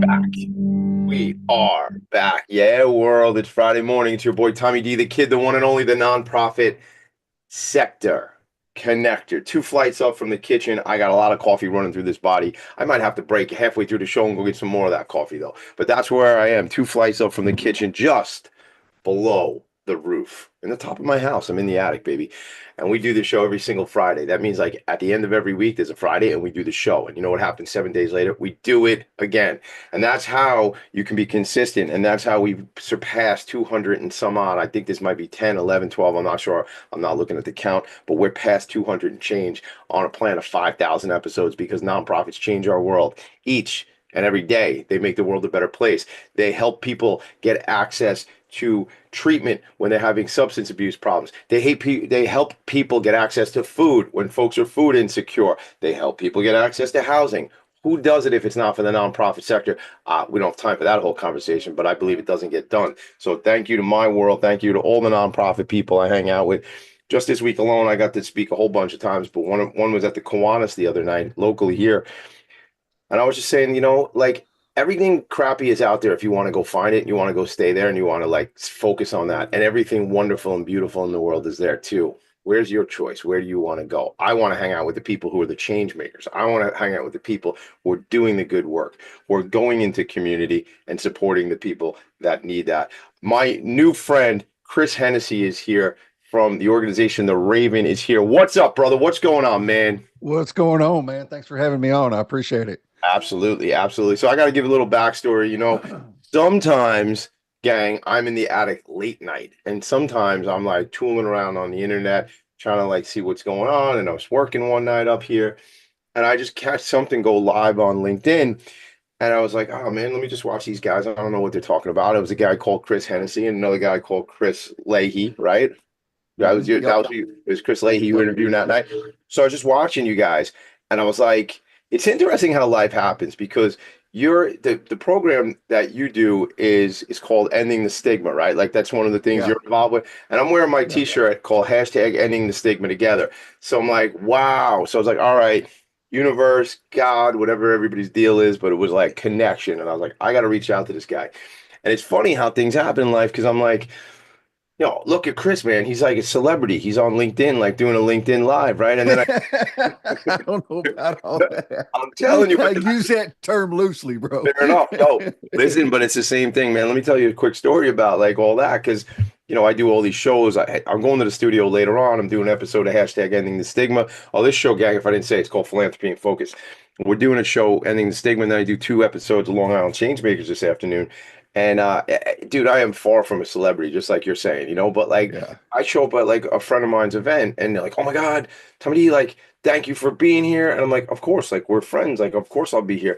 Back. We are back. Yeah, world. It's Friday morning. It's your boy Tommy D, the kid, the one and only, the nonprofit sector connector. Two flights up from the kitchen. I got a lot of coffee running through this body. I might have to break halfway through the show and go get some more of that coffee, though. But that's where I am. Two flights up from the kitchen, just below the roof in the top of my house. I'm in the attic, baby. And we do the show every single Friday. That means like at the end of every week, there's a Friday and we do the show. And you know what happens 7 days later? We do it again. And that's how you can be consistent. And that's how we've surpassed 200 and some odd. I think this might be 10, 11, 12. I'm not sure. I'm not looking at the count, but we're past 200 and change on a plan of 5,000 episodes because nonprofits change our world each and every day. They make the world a better place. They help people get access to treatment when they're having substance abuse problems. They help people get access to food when folks are food insecure. They help people get access to housing. Who does it if it's not for the nonprofit sector? We don't have time for that whole conversation, but I believe it doesn't get done. So thank you to my world. Thank you to all the nonprofit people I hang out with. Just this week alone, I got to speak a whole bunch of times, but one was at the Kiwanis the other night, locally here. And I was just saying, like everything crappy is out there if you want to go find it and you want to go stay there and you want to like focus on that. And everything wonderful and beautiful in the world is there too. Where's your choice? Where do you want to go? I want to hang out with the people who are the change makers. I want to hang out with the people who are doing the good work, who are going into community and supporting the people that need that. My new friend, Chris Hennessy, is here from the organization The Raven is here. What's up, brother? What's going on, man? What's going on, man? Thanks for having me on. I appreciate it. Absolutely, absolutely. So I got to give a little backstory. Sometimes, gang, I'm in the attic late night, and sometimes I'm like tooling around on the internet, trying to like see what's going on. And I was working one night up here, and I just catch something go live on LinkedIn, and I was like, oh man, let me just watch these guys. I don't know what they're talking about. It was a guy called Chris Hennessy and another guy called Chris Leahy, right? That Yep. was you. It was Chris Leahy you were interviewing that night. So I was just watching you guys, and I was like, it's interesting how life happens because the program that you do is called Ending the Stigma, right? Like that's one of the things Yeah. you're involved with. And I'm wearing my Yeah. t-shirt called hashtag Ending the Stigma Together. So I'm like, wow. So I was like, all right, universe, God, whatever everybody's deal is, but it was like connection. And I was like, I got to reach out to this guy. And it's funny how things happen in life because I'm like, look at Chris, man. He's like a celebrity. He's on LinkedIn, like doing a LinkedIn live, right? And then I don't know about all that. I'm telling you, I but use that term loosely, bro. fair enough. Yo, listen, but it's the same thing, man. Let me tell you a quick story about like all that because I do all these shows. I'm going to the studio later on. I'm doing an episode of hashtag Ending the Stigma. Oh, this show, gang, if I didn't say, it's called Philanthropy and Focus. We're doing a show Ending the Stigma, and then I do two episodes of Long Island Changemakers this afternoon. And dude, I am far from a celebrity, just like you're saying, but like Yeah. I show up at like a friend of mine's event and they're like, oh my God, Tommy D, like, thank you for being here. And I'm like, of course, like we're friends, like of course I'll be here.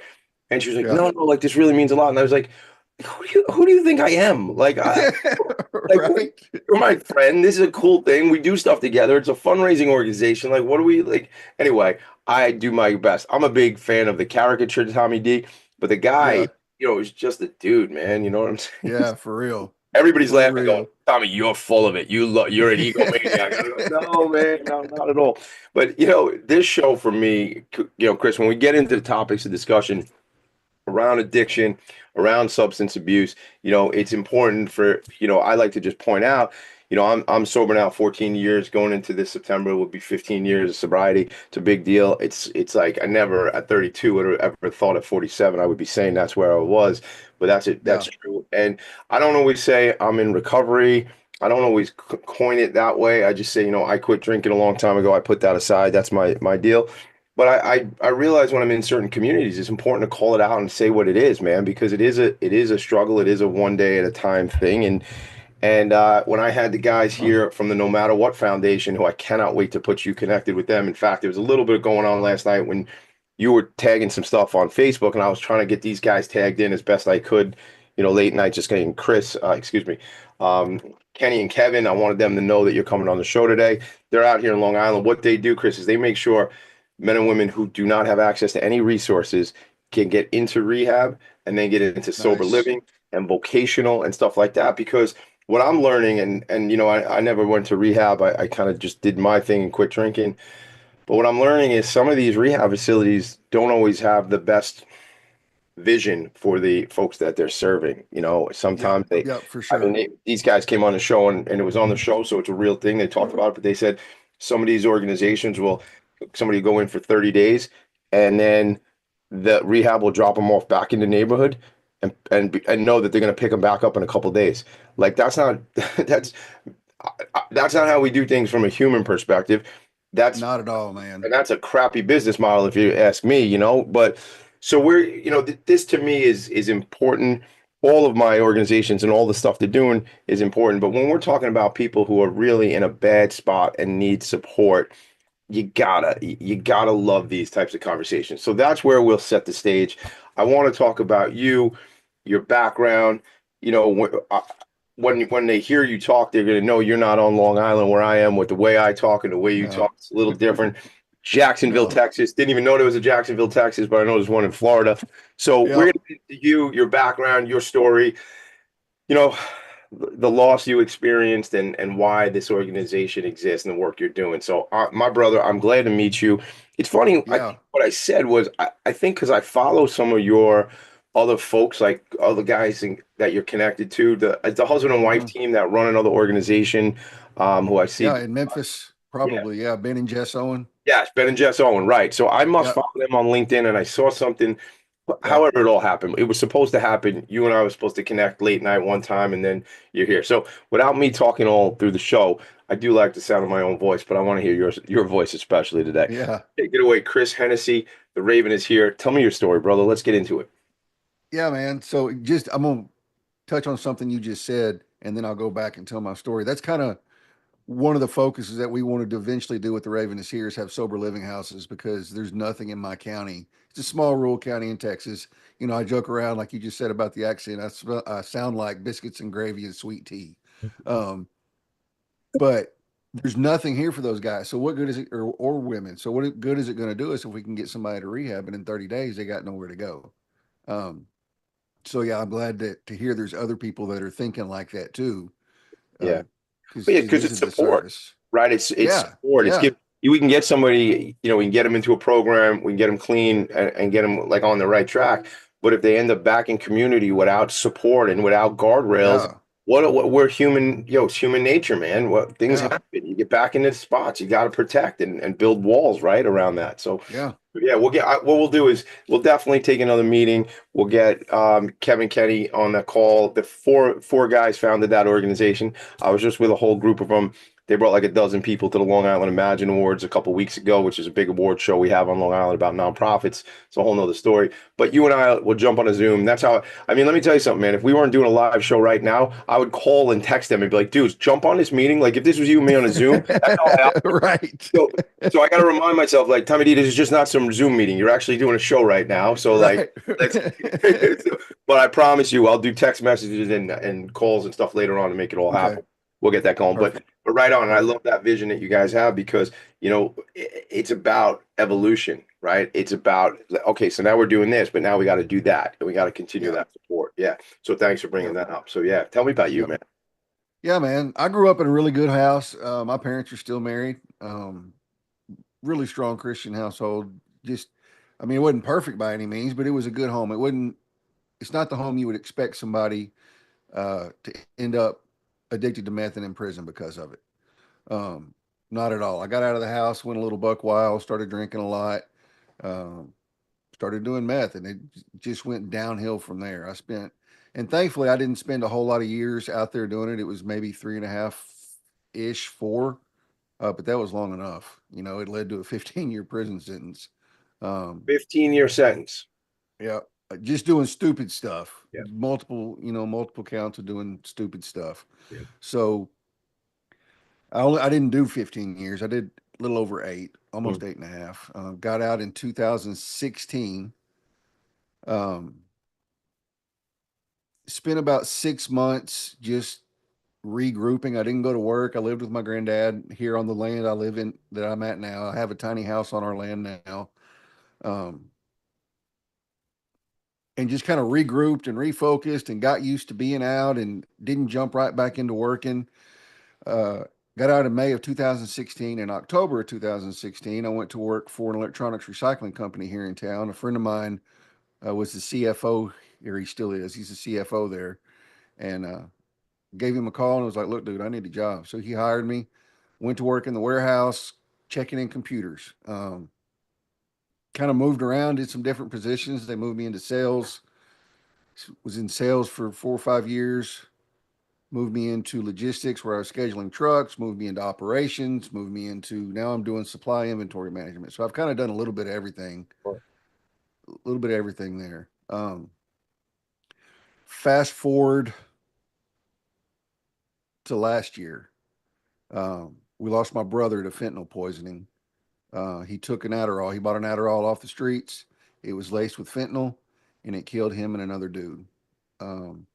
And she was like, Yeah. no, no, like this really means a lot. And I was like, who do you think I am? Like Right. you're my friend. This is a cool thing. We do stuff together. It's a fundraising organization. Like, what do we like? Anyway, I do my best. I'm a big fan of the caricature Tommy D, but the guy, Yeah. is just a dude, man. You know what I'm saying? Yeah. For real. Everybody's For laughing, going, real. Tommy, you're full of it. You're an egomaniac. I go, no, man, no, not at all. But this show for me, Chris, when we get into the topics of discussion around addiction, around substance abuse, it's important for, I like to just point out, I'm sober now 14 years. Going into this September will be 15 years of sobriety. It's a big deal. It's like I never at 32 would have ever thought at 47 I would be saying that's where I was, but that's it. That's Yeah. true. And I don't always say I'm in recovery. I don't always coin it that way. I just say, I quit drinking a long time ago. I put that aside. That's my deal. But I realize when I'm in certain communities, it's important to call it out and say what it is, man, because it is a struggle. It is a one day at a time thing. And when I had the guys here from the No Matter What Foundation, who I cannot wait to put you connected with them. In fact, there was a little bit going on last night when you were tagging some stuff on Facebook, and I was trying to get these guys tagged in as best I could. Late night, just getting Chris, excuse me, um, Kenny and Kevin. I wanted them to know that you're coming on the show today. They're out here in Long Island. What they do, Chris, is they make sure men and women who do not have access to any resources can get into rehab and then get into sober Nice. living and vocational and stuff like that. Because what I'm learning, and I never went to rehab. I kind of just did my thing and quit drinking. But what I'm learning is some of these rehab facilities don't always have the best vision for the folks that they're serving. You know, Yep. sometimes they, Yep. For I mean, sure. these guys came on the show and it was on the show, so it's a real thing. They talked about it, but they said some of these organizations will, somebody go in for 30 days and then the rehab will drop them off back in the neighborhood and know that they're going to pick them back up in a couple days. Like that's not, that's, that's not how we do things from a human perspective. That's Not at all, man. and that's a crappy business model if you ask me, you know. But so we're, you know, this to me is important. All of my organizations and all the stuff they're doing is important. But when we're talking about people who are really in a bad spot and need support, you gotta love these types of conversations. So that's where we'll set the stage. I want to talk about you, your background. You know, when they hear you talk, they're gonna know you're not on Long Island where I am with the way I talk and the way you No. talk. It's a little different. Jacksonville, No. Texas. Didn't even know there was a Jacksonville, Texas, but I know there's one in Florida. So we're Yep. gonna get into you, your background, your story, you know, the loss you experienced and why this organization exists and the work you're doing. So, my brother, I'm glad to meet you. It's funny, I Yeah. think what I said was I think because I follow some of your other folks, like other guys that you're connected to, the husband and wife Hmm. team that run another organization, who I see. Yeah. In Memphis, Yeah, probably. Yeah. Ben and Jess Owen. yes, Ben and Jess Owen, right. So I must Yep. follow them on LinkedIn and I saw something. Yep. However, it all happened. It was supposed to happen. You and I were supposed to connect late night one time, and then you're here. So, without me talking all through the show, I do like the sound of my own voice, but I want to hear your voice especially today. Yeah. Take it away, Chris Hennessy. The Raven is here. Tell me your story, brother. Let's get into it. Yeah, man. So just I'm gonna touch on something you just said, and then I'll go back and tell my story. That's kind of one of the focuses that we wanted to eventually do with the Raven is here is have sober living houses because there's nothing in my county. It's a small rural county in Texas. You know, I joke around like you just said about the accent. I sound like biscuits and gravy and sweet tea. Um, but there's nothing here for those guys. So what good is it, or women? So what good is it going to do us if we can get somebody to rehab and in 30 days they got nowhere to go? Um, so yeah, I'm glad to hear there's other people that are thinking like that too. Yeah. Because But yeah, because this it's is a support, service. right? It's Yeah, support. It's yeah, give we can get somebody, you know, we can get them into a program, we can get them clean and get them like on the right track. But if they end up back in community without support and without guardrails, yeah, what we're human, it's human nature, man. What things yeah, happen. You get back into spots, you got to protect and build walls right around that. So yeah, yeah, what we'll do is we'll definitely take another meeting. We'll get Kevin Kenny on the call. The four guys founded that organization. I was just with a whole group of them. They brought like a dozen people to the Long Island Imagine Awards a couple weeks ago, which is a big award show we have on Long Island about nonprofits. It's a whole nother story. But you and I will jump on a Zoom. That's how, I mean, let me tell you something, man. If we weren't doing a live show right now, I would call and text them and be like, dudes, jump on this meeting. Like if this was you and me on a Zoom, that's how I right, so, so I got to remind myself, like, Tommy D, this is just not some Zoom meeting. You're actually doing a show right now. So, like, right. let's. But I promise you, I'll do text messages and calls and stuff later on to make it all Okay, happen. We'll get that going. perfect, But right on. And I love perfect. that vision that you guys have because it's about evolution, right? It's about okay, so now we're doing this, but now we got to do that, and we got to continue Yep, that support. Yeah. So thanks for bringing yep, that up. So yeah, tell me about you, yep. man. Yeah, man. I grew up in a really good house. My parents are still married. Really strong Christian household. Just, I mean, it wasn't perfect by any means, but it was a good home. It wasn't. It's not the home you would expect somebody to end up addicted to meth and in prison because of it. Um, Not at all. I got out of the house, went a little buck wild, started drinking a lot, um, started doing meth, and it just went downhill from there. And thankfully, I didn't spend a whole lot of years out there doing it. It was maybe 3.5 ish, 4, but that was long enough. You know, it led to a 15-year prison sentence. Um, 15-year sentence. yeah, just doing stupid stuff, Yeah. multiple counts of doing stupid stuff. Yeah. So I didn't do 15 years. I did a little over 8, Mm. almost 8.5. Got out in 2016. Um, Spent about 6 months just regrouping. I didn't go to work. I lived with my granddad here on the land I live in that I'm at now. I have a tiny house on our land now. Um, and just kind of regrouped and refocused and got used to being out and didn't jump right back into working. Uh, Got out in May of 2016. In October of 2016, I went to work for an electronics recycling company here in town. A friend of mine was the CFO, or he still is. He's the CFO there, and gave him a call and was like, "Look, dude, I need a job." So he hired me. Went to work in the warehouse, checking in computers. Kind of moved around, did some different positions. They moved me into sales. Was in sales for 4 or 5 years. Moved me into logistics where I was scheduling trucks. Moved me into operations. Moved me into now I'm doing supply inventory management. So I've kind of done a little bit of everything. A little bit of everything there. Fast forward to last year. We lost my brother to fentanyl poisoning. He took an Adderall. He bought an Adderall off the streets. It was laced with fentanyl, and it killed him and another dude. Um,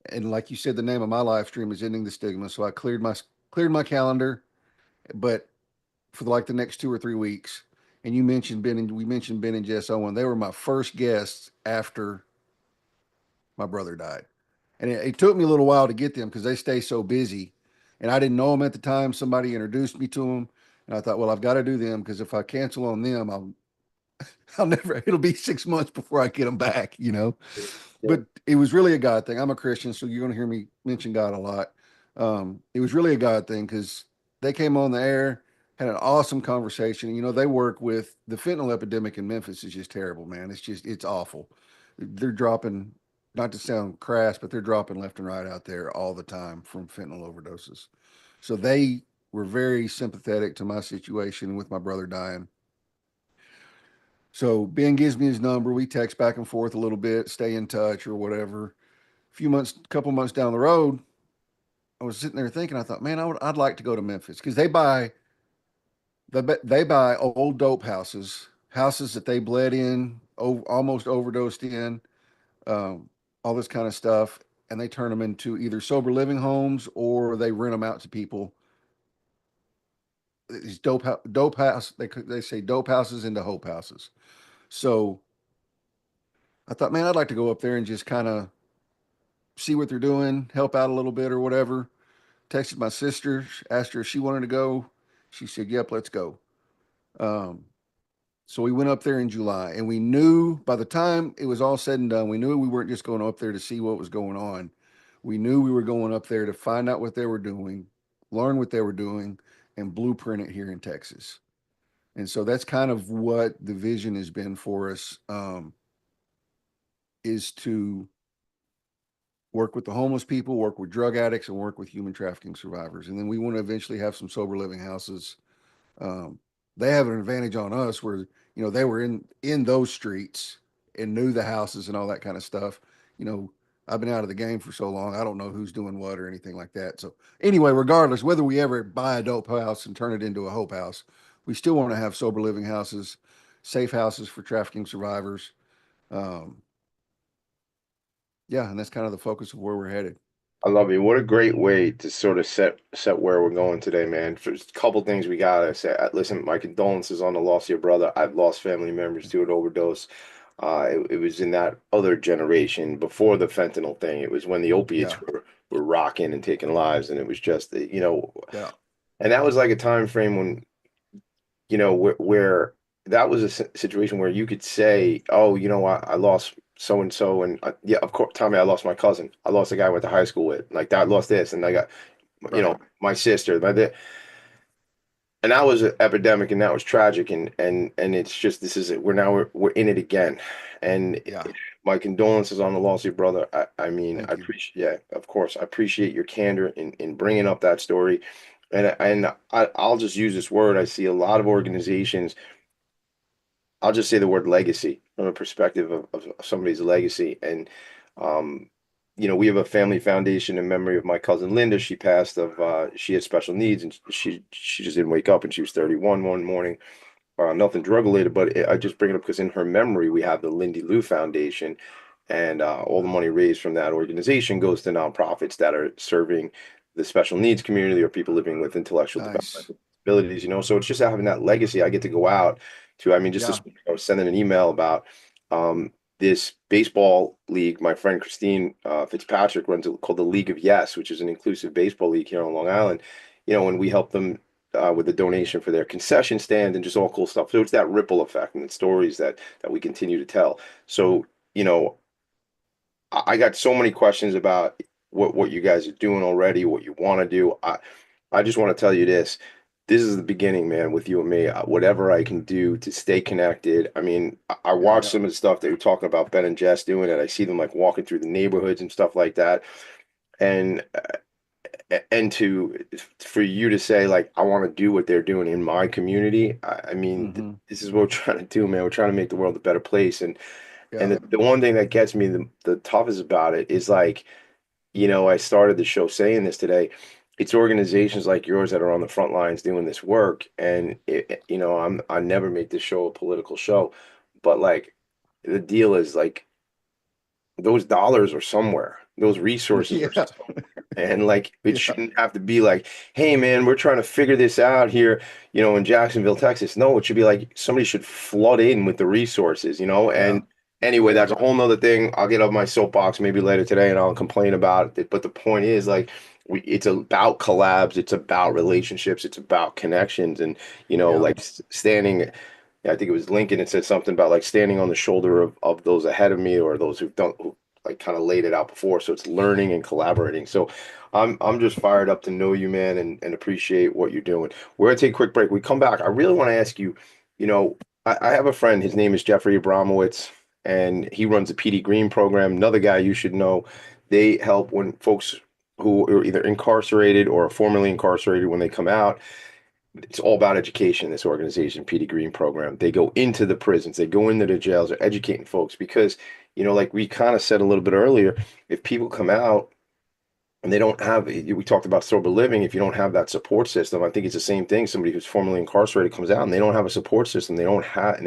and like you said, the name of my live stream is Ending the Stigma. So I cleared my calendar, but for like the next 2 or 3 weeks. And you mentioned Ben and we mentioned Ben and Jess Owen. They were my first guests after my brother died. And it took me a little while to get them because they stay so busy. And I didn't know them at the time. Somebody introduced me to them. And I thought, well, I've got to do them because if I cancel on them, I'll never, it'll be 6 months before I get them back, you know? Yeah. But it was really a God thing. I'm a Christian, so you're going to hear me mention God a lot. It was really a God thing because they came on the air, had an awesome conversation. You know, they work with the fentanyl epidemic in Memphis is just terrible, man. It's awful. They're dropping, not to sound crass, but they're dropping left and right out there all the time from fentanyl overdoses. So they were very sympathetic to my situation with my brother dying. So Ben gives me his number. We text back and forth a little bit, stay in touch or whatever. A few months, couple months down the road, I was sitting there thinking, I thought, man, I'd like to go to Memphis because they buy old dope houses, houses that they bled in, almost overdosed in, um, all this kind of stuff, and they turn them into either sober living homes or they rent them out to people. These dope house they say dope houses into hope houses. So I thought, man, I'd like to go up there and just kind of see what they're doing, help out a little bit or whatever. Texted my sister, asked her if she wanted to go. She said, "Yep, let's go." Um, so we went up there in July, and we knew by the time it was all said and done, we knew we weren't just going up there to see what was going on. We knew we were going up there to find out what they were doing, learn what they were doing, and blueprint it here in Texas. And so that's kind of what the vision has been for us, is to work with the homeless people, work with drug addicts, and work with human trafficking survivors. And then we want to eventually have some sober living houses. Um, they have an advantage on us where they were in those streets and knew the houses and all that kind of stuff. You know, I've been out of the game for so long, I don't know who's doing what or anything like that. So anyway, regardless, whether we ever buy a dope house and turn it into a hope house, we still want to have sober living houses, safe houses for trafficking survivors. Um, yeah, and that's kind of the focus of where we're headed. I love you. What a great way to sort of set where we're going today, man. There's a couple things we gotta say. Listen, my condolences on the loss of your brother. I've lost family members to an overdose. It was in that other generation before the fentanyl thing. It was when the Yeah, opiates were rocking and taking lives, and it was just yeah, and that was like a time frame when where that was a situation where you could say, oh, I lost so and so, and yeah, of course, Tommy, I lost my cousin, I lost the guy I went to high school with, like that, I lost this, and I got, right. my sister, and that was an epidemic, and that was tragic, and it's just this is it. We're in it again, and Yeah, my condolences on the loss of your brother. I mean, I thank you. appreciate, yeah, of course, I appreciate your candor in bringing up that story, and I'll just use this word. I see a lot of organizations. I'll just say the word legacy from a perspective of somebody's legacy. And, um, we have a family foundation in memory of my cousin Linda. She passed she had special needs and she just didn't wake up and she was 31 one morning. Nothing drug related, but I just bring it up because in her memory, we have the Lindy Lou Foundation, and all the money raised from that organization goes to nonprofits that are serving the special needs community or people living with intellectual Nice. developmental disabilities. So it's just having that legacy. I get to go out to. I mean, just this Yeah, week, I was sending an email about this baseball league. My friend Christine Fitzpatrick runs called the League of Yes, which is an inclusive baseball league here on Long Island. And we help them with a donation for their concession stand and just all cool stuff. So it's that ripple effect and the stories that we continue to tell. So, you know, I got so many questions about what you guys are doing already, what you want to do. I just want to tell you this. This is the beginning, man, with you and me. Whatever I can do to stay connected. I mean, I watch Yeah. some of the stuff that you're talking about Ben and Jess doing, and I see them like walking through the neighborhoods and stuff like that. And and to for you to say like I want to do what they're doing in my community. I mean, Hmm. this is what we're trying to do, man. We're trying to make the world a better place. And Yeah. the one thing that gets me the toughest about it is like, you know, I started the show saying this today. It's organizations like yours that are on the front lines doing this work. And you know, I never make this show a political show, but like the deal is like those dollars are somewhere. Those resources are Yeah. somewhere. And like it Yeah. shouldn't have to be like, hey man, we're trying to figure this out here, you know, in Jacksonville, Texas. No, it should be like somebody should flood in with the resources, you know. Yeah. And anyway, Yeah. that's a whole nother thing. I'll get off my soapbox maybe later today and I'll complain about it. But the point is like it's about collabs, it's about relationships, it's about connections and you know, Yeah. like standing yeah, I think it was Lincoln. It said something about like standing on the shoulder of those ahead of me or those who've done who like kind of laid it out before. So it's learning and collaborating. So I'm just fired up to know you, man, and appreciate what you're doing. We're gonna take a quick break. We come back. I really want to ask you, you know, I have a friend, his name is Jeffrey Abramowitz, and he runs the PD Green program. Another guy you should know. They help when folks who are either incarcerated or formerly incarcerated when they come out it's all about education, this organization, PD Green program. They go into the prisons, they go into the jails, they're educating folks because, you know, like we kind of said a little bit earlier, if people come out and they don't have, we talked about sober living, if you don't have that support system, I think it's the same thing. Somebody who's formerly incarcerated comes out and they don't have a support system, they don't have,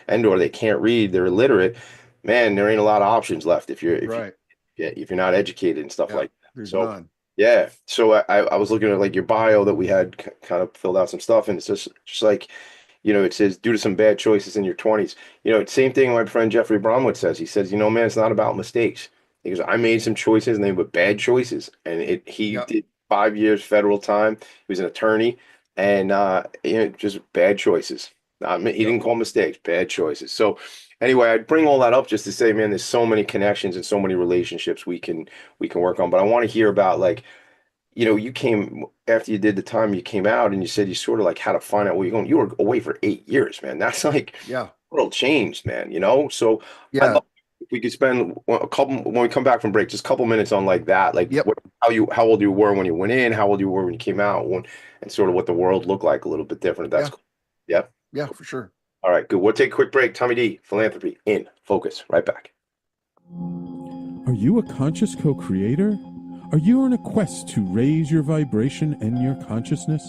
and or they can't read, they're illiterate, man, there ain't a lot of options left Right. if you're not educated and stuff Yeah. like that. There's So none. yeah, so I was looking at like your bio that we had kind of filled out some stuff, and it's just like, you know, it says due to some bad choices in your 20s. You know, same thing my friend Jeffrey Bromwich says. He says, you know, man, it's not about mistakes. He goes, I made some choices and they were bad choices, and he Yeah. did 5 years federal time. He was an attorney, and you know, just bad choices. He Yeah. didn't call mistakes, bad choices. So anyway, I'd bring all that up just to say, man, there's so many connections and so many relationships we can work on. But I want to hear about like, you know, you came after you did the time, you came out and you said you sort of like had to find out where you're going. You were away for 8 years, man. That's like Yeah. world changed, man, you know? So I'd Yeah. love if we could spend a couple when we come back from break, just a couple minutes on like that, like Yep. how old you were when you went in, how old you were when you came out, and sort of what the world looked like a little bit different. That's Yeah. cool. Yeah. Yeah, Cool. for sure. All right, good. We'll take a quick break. Tommy D, Philanthropy in Focus. Right back. Are you a conscious co creator? Are you on a quest to raise your vibration and your consciousness?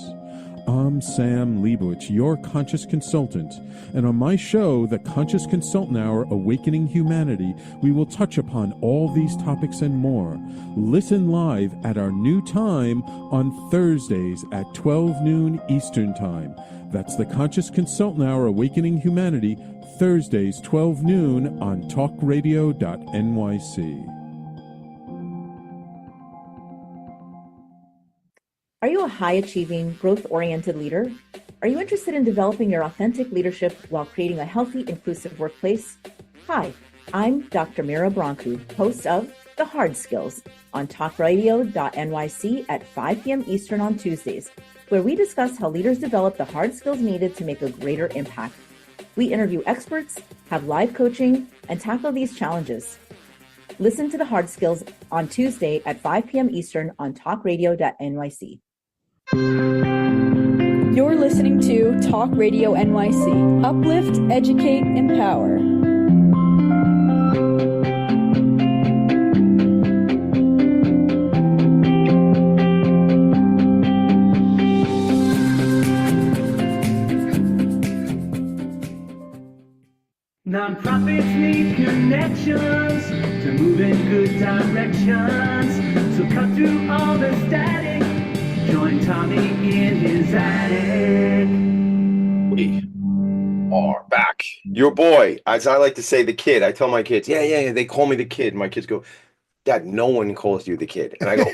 I'm Sam Leibowitz, your conscious consultant, and on my show, The Conscious Consultant Hour Awakening Humanity, we will touch upon all these topics and more. Listen live at our new time on Thursdays at 12 noon Eastern Time. That's The Conscious Consultant Hour Awakening Humanity, Thursdays 12 noon on talkradio.nyc. Are you a high-achieving, growth-oriented leader? Are you interested in developing your authentic leadership while creating a healthy, inclusive workplace? Hi, I'm Dr. Mira Broncu, host of The Hard Skills on talkradio.nyc at 5 p.m. Eastern on Tuesdays, where we discuss how leaders develop the hard skills needed to make a greater impact. We interview experts, have live coaching, and tackle these challenges. Listen to The Hard Skills on Tuesday at 5 p.m. Eastern on talkradio.nyc. You're listening to Talk Radio NYC. Uplift, educate, empower. Nonprofits need connections to move in good directions. So cut through all the static. Join Tommy in his attic. We are back. Your boy, as I like to say, the kid. I tell my kids, yeah, they call me the kid. My kids go, Dad, no one calls you the kid. And I go,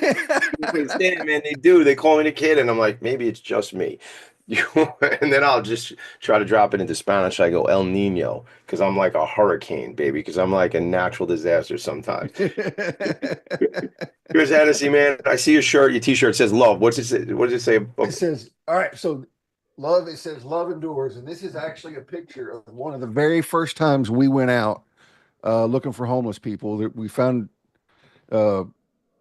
Stan, man, they do. They call me the kid. And I'm like, maybe it's just me. And then I'll just try to drop it into Spanish. I go, El Nino, because I'm like a hurricane, baby, because I'm like a natural disaster sometimes. Chris Hennessy, man, I see your shirt, your t-shirt says love. What's it say? What does it say? It says, all right, so love, it says love endures. And this is actually a picture of one of the very first times we went out looking for homeless people. We found uh,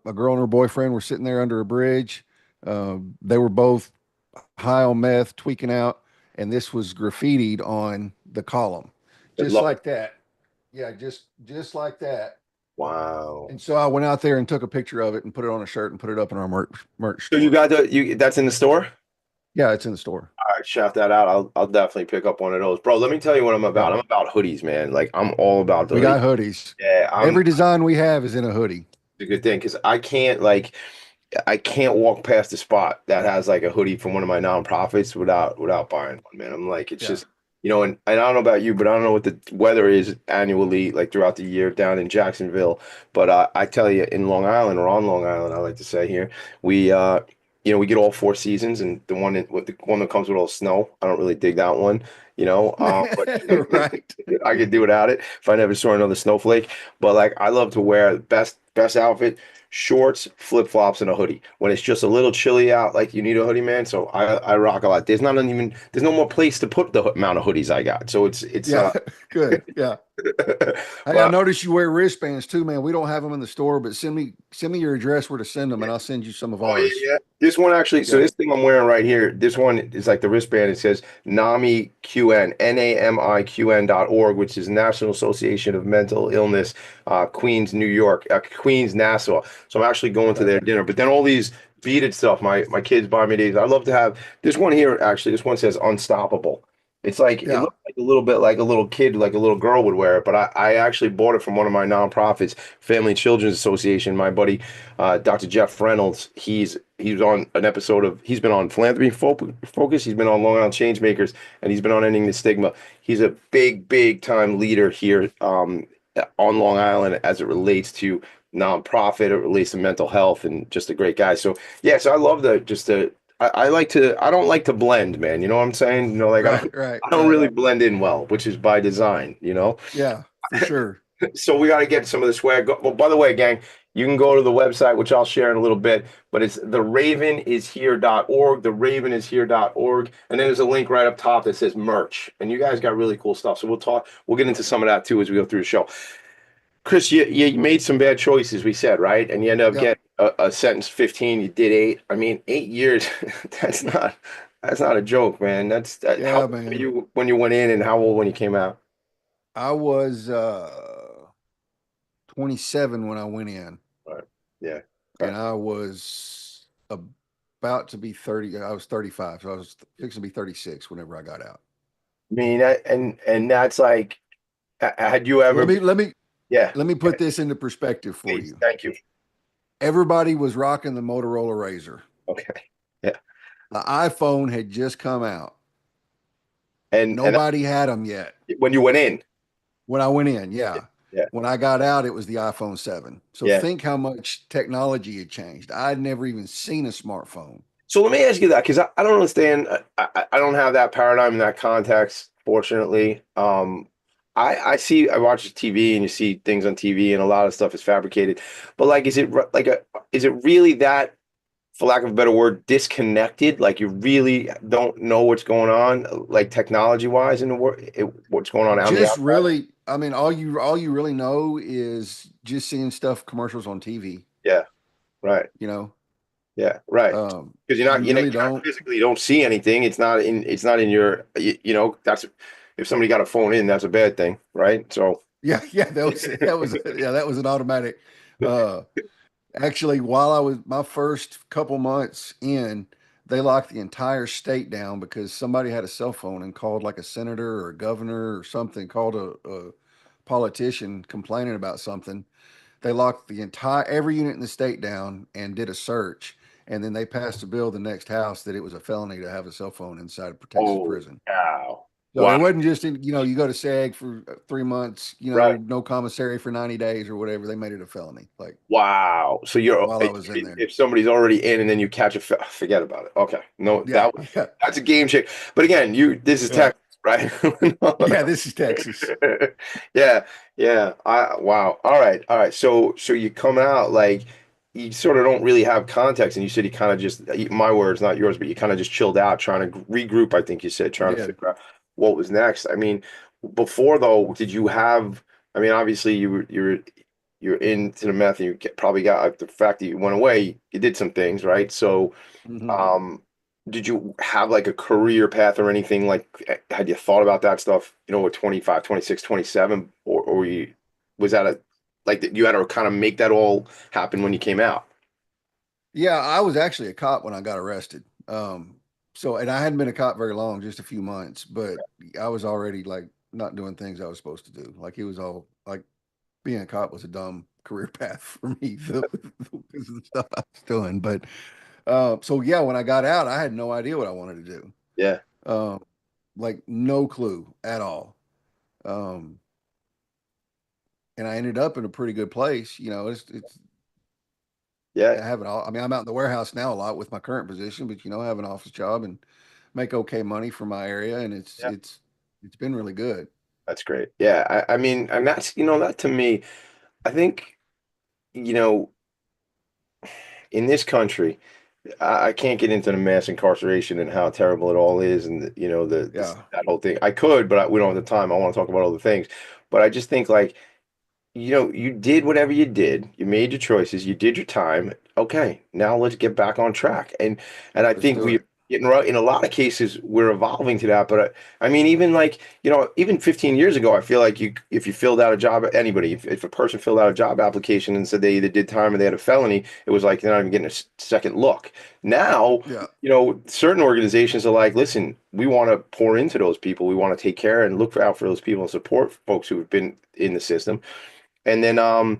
a girl and her boyfriend were sitting there under a bridge. They were both high on meth, tweaking out, and this was graffitied on the column, just Love. like that. Yeah, just like that. Wow. And so I went out there and took a picture of it and put it on a shirt and put it up in our merch So store. you got that's in the store? Yeah, it's in the store. All right, shout that out. I'll definitely pick up one of those. Bro, let me tell you what I'm about. Yeah. I'm about hoodies, man. Like I'm all about the We got hoodies. Yeah, Every design we have is in a hoodie. it's a good thing because I can't walk past a spot that has like a hoodie from one of my nonprofits without buying one, man. I'm like, it's Yeah. just, and I don't know about you, but I don't know what the weather is annually, like throughout the year down in Jacksonville. But I tell you, in Long Island or on Long Island, I like to say here, we get all 4 seasons, and the one that comes with all snow, I don't really dig that one, but Right. I could do without it if I never saw another snowflake. But like, I love to wear best outfit, shorts, flip flops, and a hoodie when it's just a little chilly out. Like you need a hoodie, man. So I rock a lot. There's no more place to put the amount of hoodies I got. So it's Yeah. Good. Yeah. Hey, I well, noticed you wear wristbands too, man. We don't have them in the store, but send me your address where to send them, and I'll send you some of oh yeah, ours. yeah. This one actually, so Yeah. this thing I'm wearing right here, this one is like the wristband. It says NAMI QN, NAMIQN.org, which is National Association of Mental Illness, Queens, New York, Queens, Nassau. So I'm actually going to their dinner. But then all these beaded stuff, my kids buy me these. I love to have this one here, actually. This one says Unstoppable. It's like it Yeah. looks like a little bit like a little kid, like a little girl would wear it, but I actually bought it from one of my nonprofits, Family and Children's Association. My buddy, Dr. Jeff Reynolds, he's on an episode he's been on Philanthropy Focus, he's been on Long Island Changemakers, and he's been on Ending the Stigma. He's a big time leader here on Long Island as it relates to nonprofit, it relates to mental health, and just a great guy. So yeah, so I love I don't like to blend, man. You know what I'm saying? Like Right. I don't really blend in well, which is by design. Yeah, for sure. So we got to get some of the swag. Well, by the way, gang, you can go to the website, which I'll share in a little bit, but it's theravenishere.org, theravenishere.org. And then there's a link right up top that says merch. And you guys got really cool stuff. So we'll get into some of that too as we go through the show. Chris, you made some bad choices, we said, right? And you ended up Yep. getting a sentence 15. You did 8. I mean, 8 years. That's not a joke, man. Yeah, how old man. were you when you went in, and how old when you came out? I was 27 when I went in, Right. Yeah. and I was about to be 30. I was 35, so I was fixing to be 36 whenever I got out. I mean, and that's like, had you So ever? let Yeah. me put this into perspective for Please, you. thank you. Everybody was rocking the Motorola Razr. Okay. Yeah. The iPhone had just come out. And Nobody had them yet. when you went in, When I went in, yeah. Yeah. When I got out, it was the iPhone 7. So Yeah. think how much technology had changed. I'd never even seen a smartphone. so let me ask you that, because I don't understand. I don't have that paradigm in that context, fortunately. I watch TV, and you see things on TV, and a lot of stuff is fabricated. But like, is it really that, for lack of a better word, disconnected? Like you really don't know what's going on, like technology wise in the world, what's going on out in the Just outside? really, I mean, all you really know is just seeing commercials on TV, Yeah, right. you know. Yeah, right. Because you're not, You really you're not don't. physically, you don't see anything. It's not in your, that's, if somebody got a phone in, that's a bad thing, right? So Yeah, that was an automatic. Actually, while I was my first couple months in, they locked the entire state down because somebody had a cell phone and called like a senator or a governor or something, called a politician complaining about something. They locked every unit in the state down and did a search, and then they passed a bill the next house that it was a felony to have a cell phone inside a Texas oh, prison. wow. So it Wow. wasn't just you go to SAG for 3 months, Right. no commissary for 90 days or whatever. They made it a felony, like Wow. So you're while I was in there. if somebody's already in and then you catch a forget about it. Okay. No, Yeah, yeah, that's a game changer. But again, this is yeah, Texas, right? yeah. This is Texas. Yeah, yeah. Wow. All right. All right. So you come out like you sort of don't really have context, and you said you kind of just my words, not yours, but you kind of just chilled out, trying to regroup. I think you said I trying to did. figure out what was next. I mean, before though, did you have? I mean, obviously you're into the meth, and probably got the fact that you went away. You did some things, right? So. Hmm. Um, did you have like a career path or anything like had you thought about that stuff, at 25, 26, 27, or was that a like that you had to kind of make that all happen when you came out? Yeah, I was actually a cop when I got arrested. And I hadn't been a cop very long, just a few months, but I was already like not doing things I was supposed to do. Like it was all like being a cop was a dumb career path for me because of the stuff I was doing. But so yeah, when I got out, I had no idea what I wanted to do. Yeah. Um, like no clue at all. Um, and I ended up in a pretty good place. It's Yeah. I have it all. I mean, I'm out in the warehouse now a lot with my current position, but I have an office job and make okay money for my area, and it's Yeah. it's it's been really good. That's great. Yeah. I mean, and that's, that to me, I think, you know, in this country, I can't get into the mass incarceration and how terrible it all is, and Yeah, that whole thing. I could, but we don't have the time. I want to talk about other things, but I just think like you did whatever you did. You made your choices. You did your time. Okay, now let's get back on track. And I let's think do we it. in a lot of cases we're evolving to that. But I mean, even like even 15 years ago, I feel like if you filled out a job, anybody, if a person filled out a job application and said they either did time or they had a felony, it was like they're not even getting a second look. Now, Yeah, certain organizations are like, listen, we want to pour into those people. We want to take care and look out for those people and support folks who have been in the system. And then I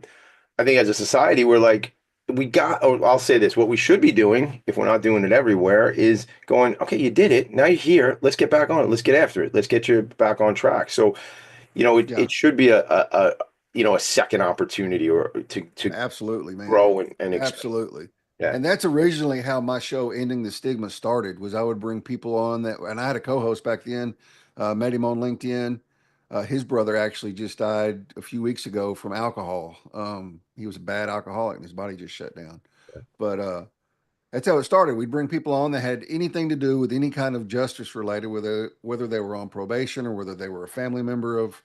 think as a society, we're like, or I'll say this, what we should be doing, if we're not doing it everywhere, is going, okay, you did it. Now you're here. Let's get back on it. Let's get after it. Let's get you back on track. So, yeah, it should be a second opportunity or to absolutely, man, grow and expand. absolutely. Yeah. And that's originally how my show "Ending the Stigma" started. Was I would bring people on that, and I had a co-host back then. Met him on LinkedIn. His brother actually just died a few weeks ago from alcohol. He was a bad alcoholic, and his body just shut down. But that's how it started. We'd bring people on that had anything to do with any kind of justice related, whether they were on probation or whether they were a family member of,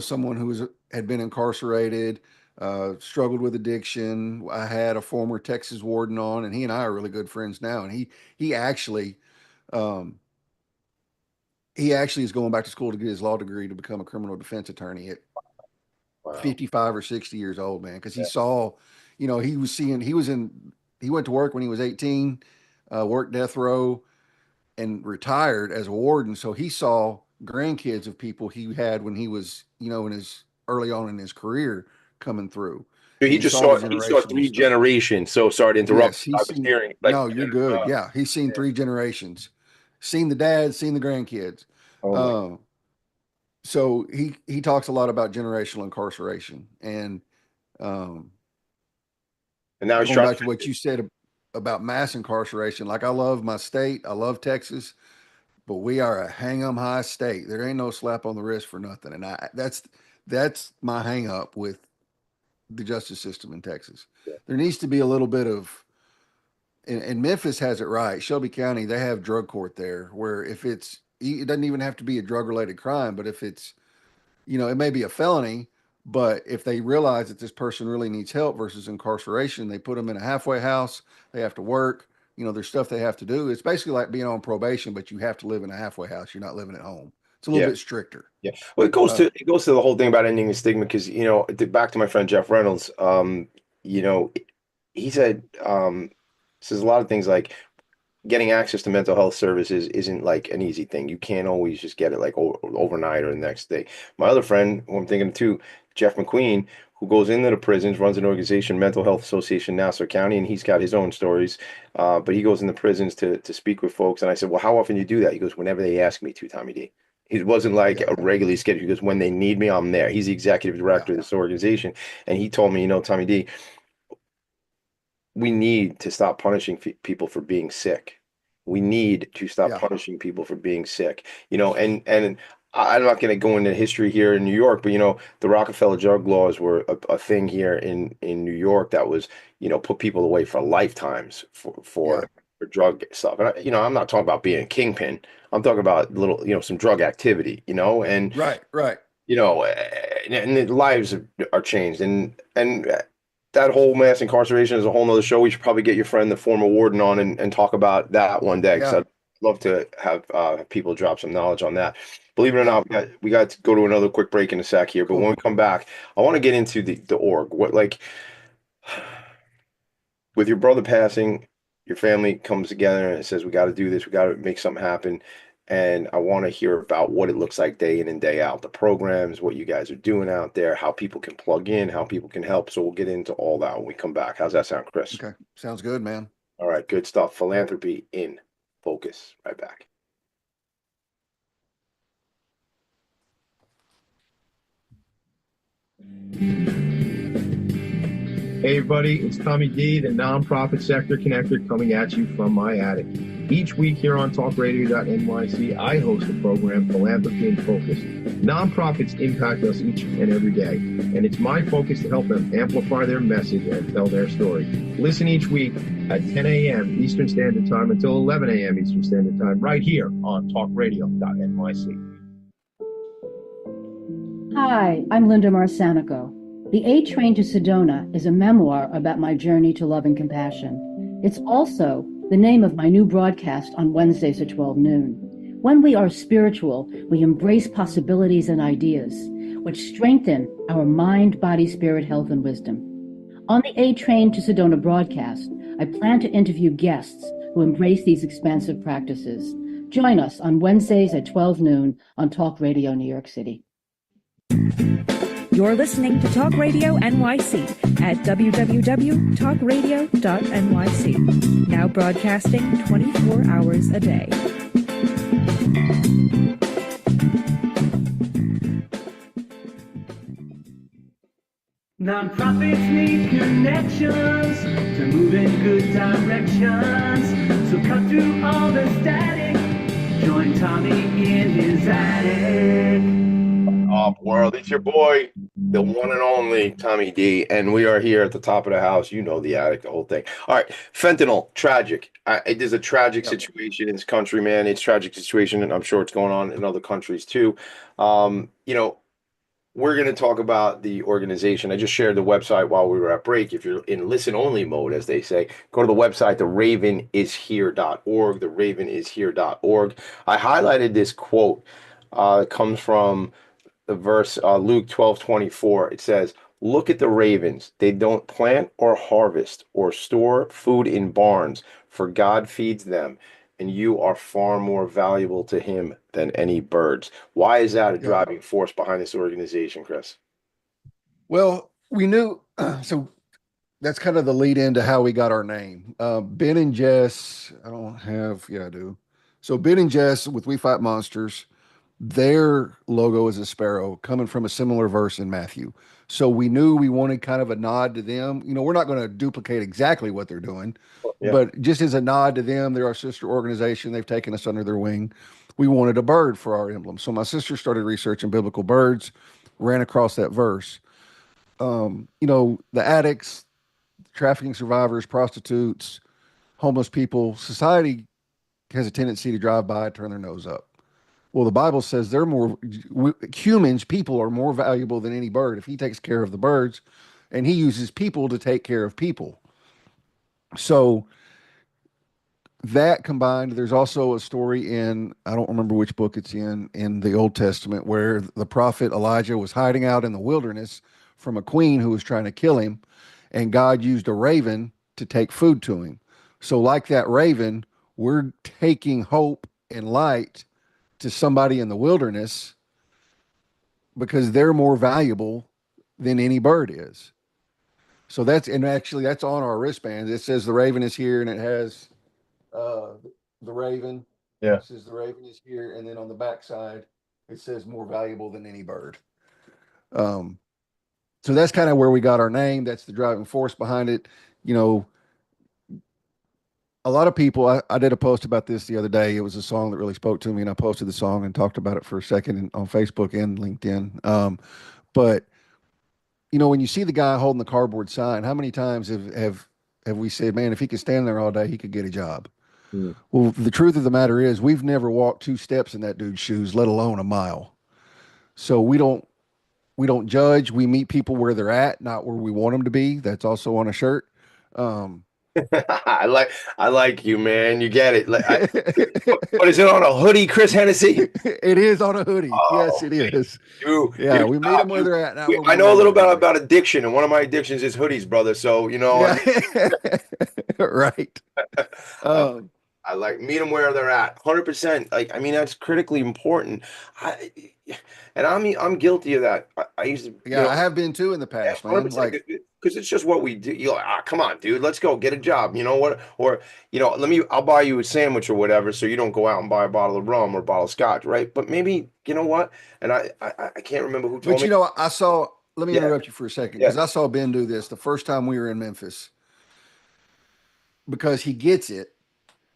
someone who had been incarcerated, struggled with addiction. I had a former Texas warden on, and he and I are really good friends now. And he actually, um, he actually is going back to school to get his law degree to become a criminal defense attorney at Wow. 55 or 60 years old, man. Because he Yeah. saw, he went to work when he was 18, worked death row, and retired as a warden. So he saw grandkids of people he had when he was, in his early on in his career coming through. So And he he just saw the saw generational three stuff. generations. So sorry to interrupt. Yes, I he's was seen, hearing like, no, you're good. Yeah, he's seen three generations, seen the dad, seen the grandkids. oh my, Um, so he talks a lot about generational incarceration and um, and now he's going trying back to to what you said about mass incarceration. Like I love my state, I love Texas, but we are a hang 'em high state. There ain't no slap on the wrist for nothing, and that's my hang up with the justice system in Texas. There needs to be a little bit of, and Memphis has it right. Shelby County, they have drug court there, where if it doesn't even have to be a drug related crime, but if it's, it may be a felony, but if they realize that this person really needs help versus incarceration, they put them in a halfway house. They have to work. There's stuff they have to do. It's basically like being on probation, but you have to live in a halfway house. You're not living at home. It's a little yeah. bit stricter. Yeah. Well, Uh, it goes to the whole thing about ending the stigma because back to my friend Jeff Reynolds. You know, he said says a lot of things like getting access to mental health services isn't like an easy thing. You can't always just get it like overnight or the next day. My other friend, who I'm thinking too, Jeff McQueen, who goes into the prisons, runs an organization, Mental Health Association, Nassau County, and he's got his own stories. But he goes in the prisons to speak with folks. And I said, well, how often do you do that? He goes, whenever they ask me to, Tommy D. It wasn't like Yeah. a regularly scheduled, because when they need me, I'm there. He's the executive director of this organization. And he told me, Tommy D, we need to stop punishing people for being sick. We need to stop Yeah. punishing people for being sick. And I'm not going to go into history here in New York, but the Rockefeller drug laws were a thing here in New York that was, put people away for lifetimes Yeah. for drug stuff. And I'm not talking about being a kingpin. I'm talking about little, some drug activity, and Right. Right. and the lives are changed, and that whole mass incarceration is a whole nother show. We should probably get your friend, the former warden, on and talk about that one day, because Yeah. I'd love to have people drop some knowledge on that. Believe it or Yeah. not, we got to go to another quick break in a sec here, but when Cool. we come back, I want to get into the org. What, like, with your brother passing, your family comes together and it says, we got to do this, we got to make something happen. And I want to hear about what it looks like day in and day out, the programs, what you guys are doing out there, how people can plug in, how people can help. So we'll get into all that when we come back. How's that sound, Chris? Okay. Sounds good, man. All right, good stuff. Philanthropy in Focus. Right back. Hey everybody, it's Tommy D, the nonprofit sector connector, coming at you from my attic. Each week here on talkradio.nyc, I host the program Philanthropy in Focus. Nonprofits impact us each and every day, and it's my focus to help them amplify their message and tell their story. Listen each week at 10 a.m. Eastern Standard Time until 11 a.m. Eastern Standard Time, right here on talkradio.nyc. Hi, I'm Linda Marcanico. The A Train to Sedona is a memoir about my journey to love and compassion. It's also the name of my new broadcast on Wednesdays at 12 noon. When we are spiritual, we embrace possibilities and ideas, which strengthen our mind, body, spirit, health, and wisdom. On the A Train to Sedona broadcast, I plan to interview guests who embrace these expansive practices. Join us on Wednesdays at 12 noon on Talk Radio New York City. You're listening to Talk Radio NYC at www.talkradio.nyc. Now broadcasting 24 hours a day. Nonprofits need connections to move in good directions. So cut through all the static. Join Tommy in his attic. Up world, it's your boy, the one and only Tommy D, and we are here at the top of the house. The attic, the whole thing. All right, fentanyl, tragic. It is a tragic situation in this country, man. It's a tragic situation, and I'm sure it's going on in other countries too. We're going to talk about the organization. I just shared the website while we were at break. If you're in listen-only mode, as they say, go to the website, theravenishere.org, theravenishere.org. I highlighted this quote. It comes from the verse Luke 12:24. It says, "Look at the ravens. They don't plant or harvest or store food in barns, for God feeds them, and you are far more valuable to him than any birds." Why is that a driving force behind this organization, Chris? Well, we knew, so that's kind of the lead into how we got our name. Ben and Jess, I do. So Ben and Jess with We Fight Monsters, their logo is a sparrow coming from a similar verse in Matthew. So we knew we wanted kind of a nod to them. We're not going to duplicate exactly what they're doing, but just as a nod to them, they're our sister organization. They've taken us under their wing. We wanted a bird for our emblem. So my sister started researching biblical birds, ran across that verse. The addicts, trafficking survivors, prostitutes, homeless people, society has a tendency to drive by, turn their nose up. Well, the Bible says humans, people are more valuable than any bird. If he takes care of the birds, and he uses people to take care of people. So that combined, there's also a story I don't remember which book it's in the Old Testament, where the prophet Elijah was hiding out in the wilderness from a queen who was trying to kill him, and God used a raven to take food to him. So like that raven, we're taking hope and light to somebody in the wilderness because they're more valuable than any bird is. So that's on our wristbands. It says the raven is here, and it has the raven. Yeah. It says the raven is here, and then on the backside It says more valuable than any bird. Um, so that's kind of where we got our name. That's the driving force behind it. You know, a lot of people, I did a post about this the other day. It was a song that really spoke to me, and I posted the song and talked about it for a second on Facebook and LinkedIn. But you know, when you see the guy holding the cardboard sign, how many times have we said, man, if he could stand there all day, he could get a job? Mm. Well, the truth of the matter is, we've never walked 2 steps in that dude's shoes, let alone a mile. So we don't judge. We meet people where they're at, not where we want them to be. That's also on a shirt. Um, I like you, man. You get it. What is it on a hoodie, Chris Hennessy? it is on a hoodie. Yes, Oh, it is. you Yeah, we meet stop. them where they're at, not where I we know a want little them to bit be. about addiction, and one of my addictions is hoodies, brother. So, Yeah, right. I, Um, I like meet them where they're at. 100%. Like, I mean, that's critically important. I, and I'm guilty of that. I used to, yeah, I have been too in the yeah, past, man. 100%. Like, Because it's just what we do. You're like, come on, dude, let's go get a job. You know what? Or, I'll buy you a sandwich or whatever, so you don't go out and buy a bottle of rum or a bottle of scotch, right? But maybe, you know what? And I can't remember who told but me. you know, I saw. Let me Yeah, interrupt you for a second yeah, because I saw Ben do this the first time we were in Memphis because he gets it.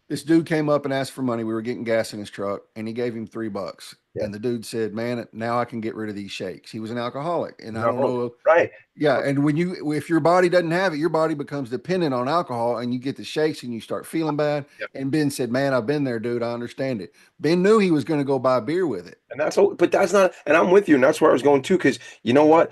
This dude came up and asked for money. We were getting gas in his truck, and he gave him $3. yeah. And the dude said, "Man, now I can get rid of these shakes." He was an alcoholic, and I don't No, know. right. Yeah, and if your body doesn't have it, your body becomes dependent on alcohol, and you get the shakes, and you start feeling bad. Yeah. And Ben said, "Man, I've been there, dude. I understand it." Ben knew he was going to go buy beer with it. And that's all, but that's not, and I'm with you, and that's where I was going too, because you know what?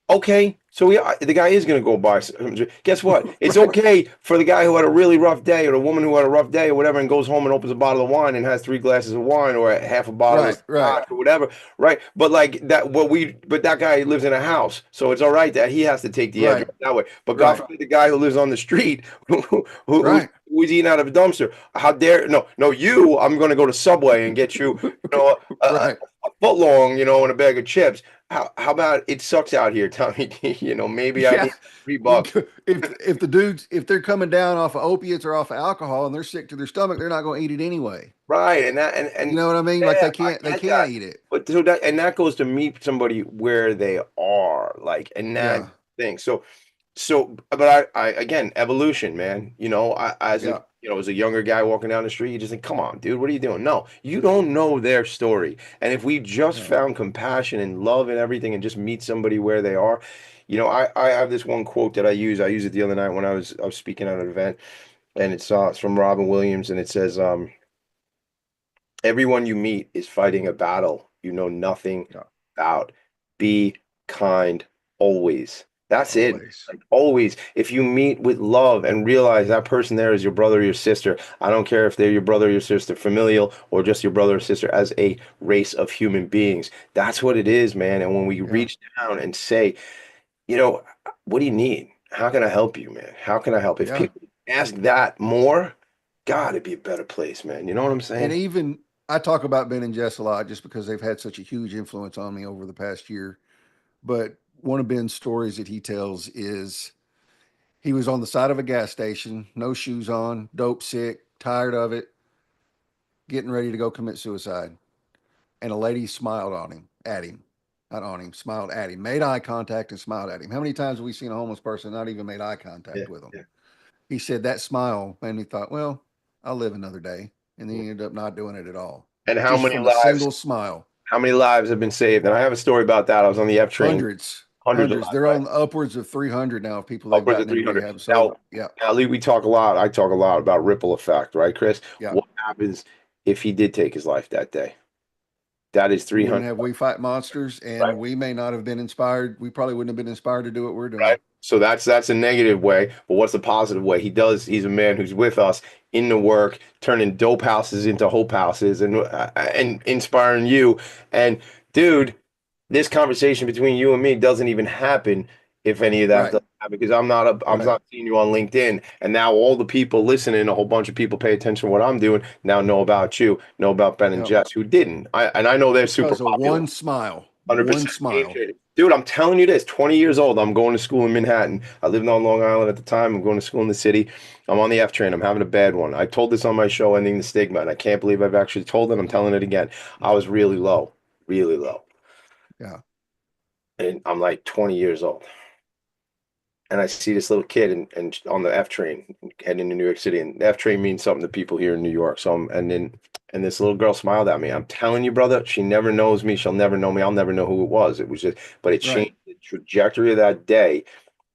Okay, so the guy is going to go buy some. Guess what? It's Right, okay for the guy who had a really rough day, or the woman who had a rough day, or whatever, and goes home and opens a bottle of wine and has 3 glasses of wine, or half a bottle of right, scotch, or whatever, right? But like that, but that guy lives in a house, so it's all right that he has to take the edge right, off that way. But God right, forbid the guy who lives on the street, right, who's eating out of a dumpster. How dare no you? I'm going to go to Subway and get you, right. a foot long, and a bag of chips. How about it sucks out here, Tommy D? Maybe I Yeah. need $3. If the dudes if they're coming down off of opiates or off of alcohol and they're sick to their stomach, they're not going to eat it anyway. Right, and that You and know what I mean? Like yeah, I they get can't that. eat it. But so that goes to meet somebody where they are, like, and that Yeah, thing. So, but I again, evolution, man. yeah, As a younger guy walking down the street, you just think, come on, dude, what are you doing? No, you don't know their story. And if we just yeah, found compassion and love and everything and just meet somebody where they are, I have this one quote that I use. I used it the other night when I was speaking at an event, and it's from Robin Williams, and it says, everyone you meet is fighting a battle you know nothing yeah. about. Be kind always. That's it. Always. Like always, if you meet with love and realize that person there is your brother or your sister, I don't care if they're your brother or your sister, familial or just your brother or sister, as a race of human beings. That's what it is, man. And when we Yeah, reach down and say, you know, what do you need? How can I help you, man? How can I help? If yeah. people ask that more, God, it'd be a better place, man. You know what I'm And saying? even I talk about Ben and Jess a lot just because they've had such a huge influence on me over the past year. But one of Ben's stories that he tells is he was on the side of a gas station, no shoes on, dope sick, tired of it, getting ready to go commit suicide. And a lady smiled on him, at him, not on him, smiled at him, made eye contact and smiled at him. How many times have we seen a homeless person not even made eye Yeah, contact with them? yeah. He said that smile made me thought, well, I'll live another day. And then he ended up not doing it at all, And how just many from a lives? single smile. How many lives have been saved? And I have a story about that. I was on the F train, Hundreds, hundreds of hundreds. lives, They're right? on upwards of 300 now of people they've Upwards of gotten in 300. rehab. Now, So, yeah, now, Lee, we talk a lot. I talk a lot about ripple effect, right, Chris? yeah. What happens if he did take his life that day? That is We wouldn't 300, have We Fight Monsters, right? and we may not have been inspired. We probably wouldn't have been inspired to do what we're doing. Right. So that's a negative way. But what's the positive way? He's a man who's with us in the work, turning dope houses into hope houses, and inspiring you. And dude, this conversation between you and me doesn't even happen if any of that Right, doesn't happen, because I'm right. not seeing you on LinkedIn, and now all the people listening, a whole bunch of people pay attention to what I'm doing now, know about you, know about Ben and Yeah. Jess, who didn't. I know they're super Because of popular. one smile, one 100% game smile. changer. Dude, I'm telling you this, 20 years old. I'm going to school in Manhattan. I lived on Long Island at the time. I'm going to school in the city. I'm on the F train. I'm having a bad one. I told this on my show, Ending the Stigma, and I can't believe I've actually told it. I'm telling it again. I was really low. really low. Yeah. And I'm like 20 years old. And I see this little kid and on the F train heading into New York City. And the F train means something to people here in New York. So and this little girl smiled at me. I'm telling you, brother, she never knows me. She'll never know me. I'll never know who it was. It was just, but it Right. changed the trajectory of that day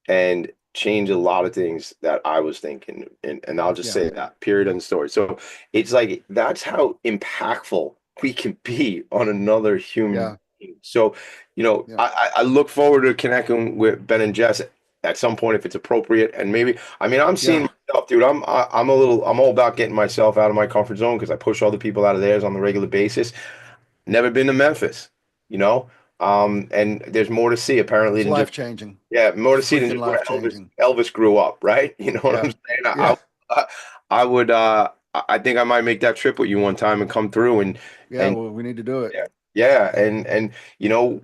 and changed a lot of things that I was thinking. And I'll just Yeah. say that, period, end story. So it's like, that's how impactful we can be on another human Yeah. being. So, Yeah. I look forward to connecting with Ben and Jess at some point if it's appropriate. And maybe, I mean, I'm seeing Yeah. myself, dude. I'm all about getting myself out of my comfort zone because I push other people out of theirs on the regular basis. Never been to Memphis, you know? And there's more to see apparently It's than life just, changing. yeah, more to see than Freaking just where life changing. Elvis grew up, right? You know what I'm Yeah. saying? Yeah. I would I think I might make that trip with you one time and come through Yeah. and Well, we need to do it. yeah. Yeah, and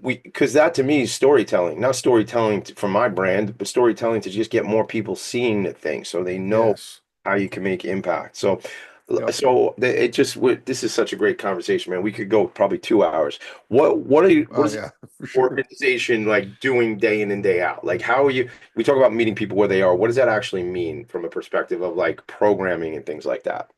we because that to me is storytelling, not storytelling for my brand, but storytelling to just get more people seeing the thing so they know Yes. how you can make impact. So Yep. it just this is such a great conversation, man. We could go probably 2 hours. What are you what Oh is yeah, for sure. organization like doing day in and day out? Like how are you we talk about meeting people where they are. What does that actually mean from a perspective of like programming and things like that?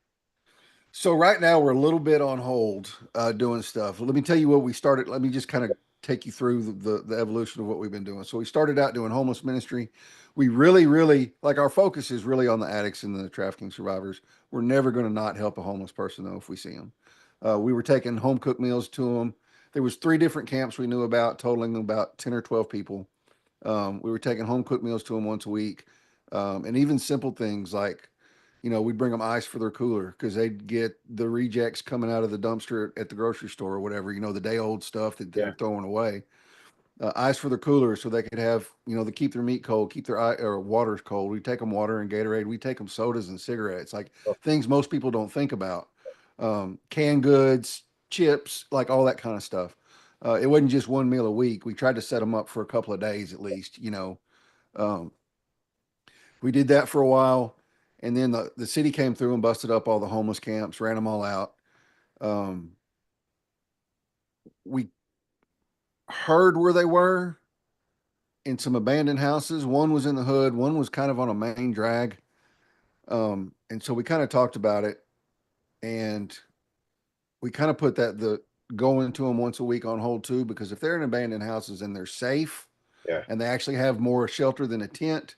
So right now we're a little bit on hold doing stuff. Let me tell you what we started. Let me just kind of take you through the evolution of what we've been doing. So we started out doing homeless ministry. We really like our focus is really on the addicts and the trafficking survivors. We're never going to not help a homeless person though if we see them. We were taking home cooked meals to them. There was 3 different camps we knew about, totaling about 10 or 12 people. We were taking home cooked meals to them once a week, and even simple things like, we'd bring them ice for their cooler because they'd get the rejects coming out of the dumpster at the grocery store or whatever, the day old stuff that they're Yeah. throwing away. Ice for their cooler so they could have, to keep their meat cold, keep their or water cold. We take them water and Gatorade. We take them sodas and cigarettes, like things most people don't think about. Canned goods, chips, like all that kind of stuff. It wasn't just one meal a week. We tried to set them up for a couple of days at least. Um, we did that for a while, and then the city came through and busted up all the homeless camps, ran them all out. Um, we heard where they were in some abandoned houses. One was in the hood, one was kind of on a main drag. And so we kind of talked about it, and we kind of put the going to them once a week on hold too, because if they're in abandoned houses and they're safe Yeah. and they actually have more shelter than a tent,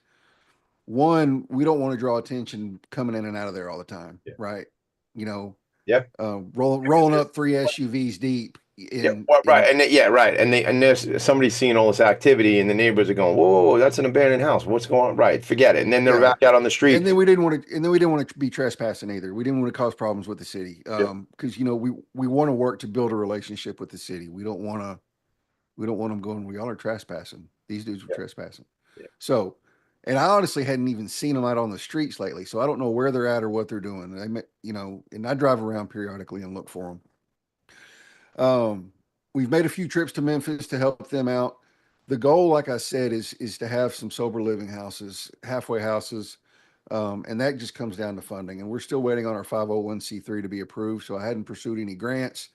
one, we don't want to draw attention coming in and out of there all the time, Yeah. right? You know, Yep. rolling up 3 SUVs deep Yeah, in well, right, in right, and there's somebody's seeing all this activity, and the neighbors are going, "Whoa, whoa, that's an abandoned house. What's going on?" Right, forget it, and then they're yeah. back out on the street. And then we didn't want to be trespassing either. We didn't want to cause problems with the city. Yeah, Because we want to work to build a relationship with the city. We don't want them going, we all are trespassing. These dudes were yeah, trespassing. yeah. So, and I honestly hadn't even seen them out on the streets lately. So I don't know where they're at or what they're doing. And I drive around periodically and look for them. We've made a few trips to Memphis to help them out. The goal, like I said, is to have some sober living houses, halfway houses. And that just comes down to funding. And we're still waiting on our 501c3 to be approved. So I hadn't pursued any grants,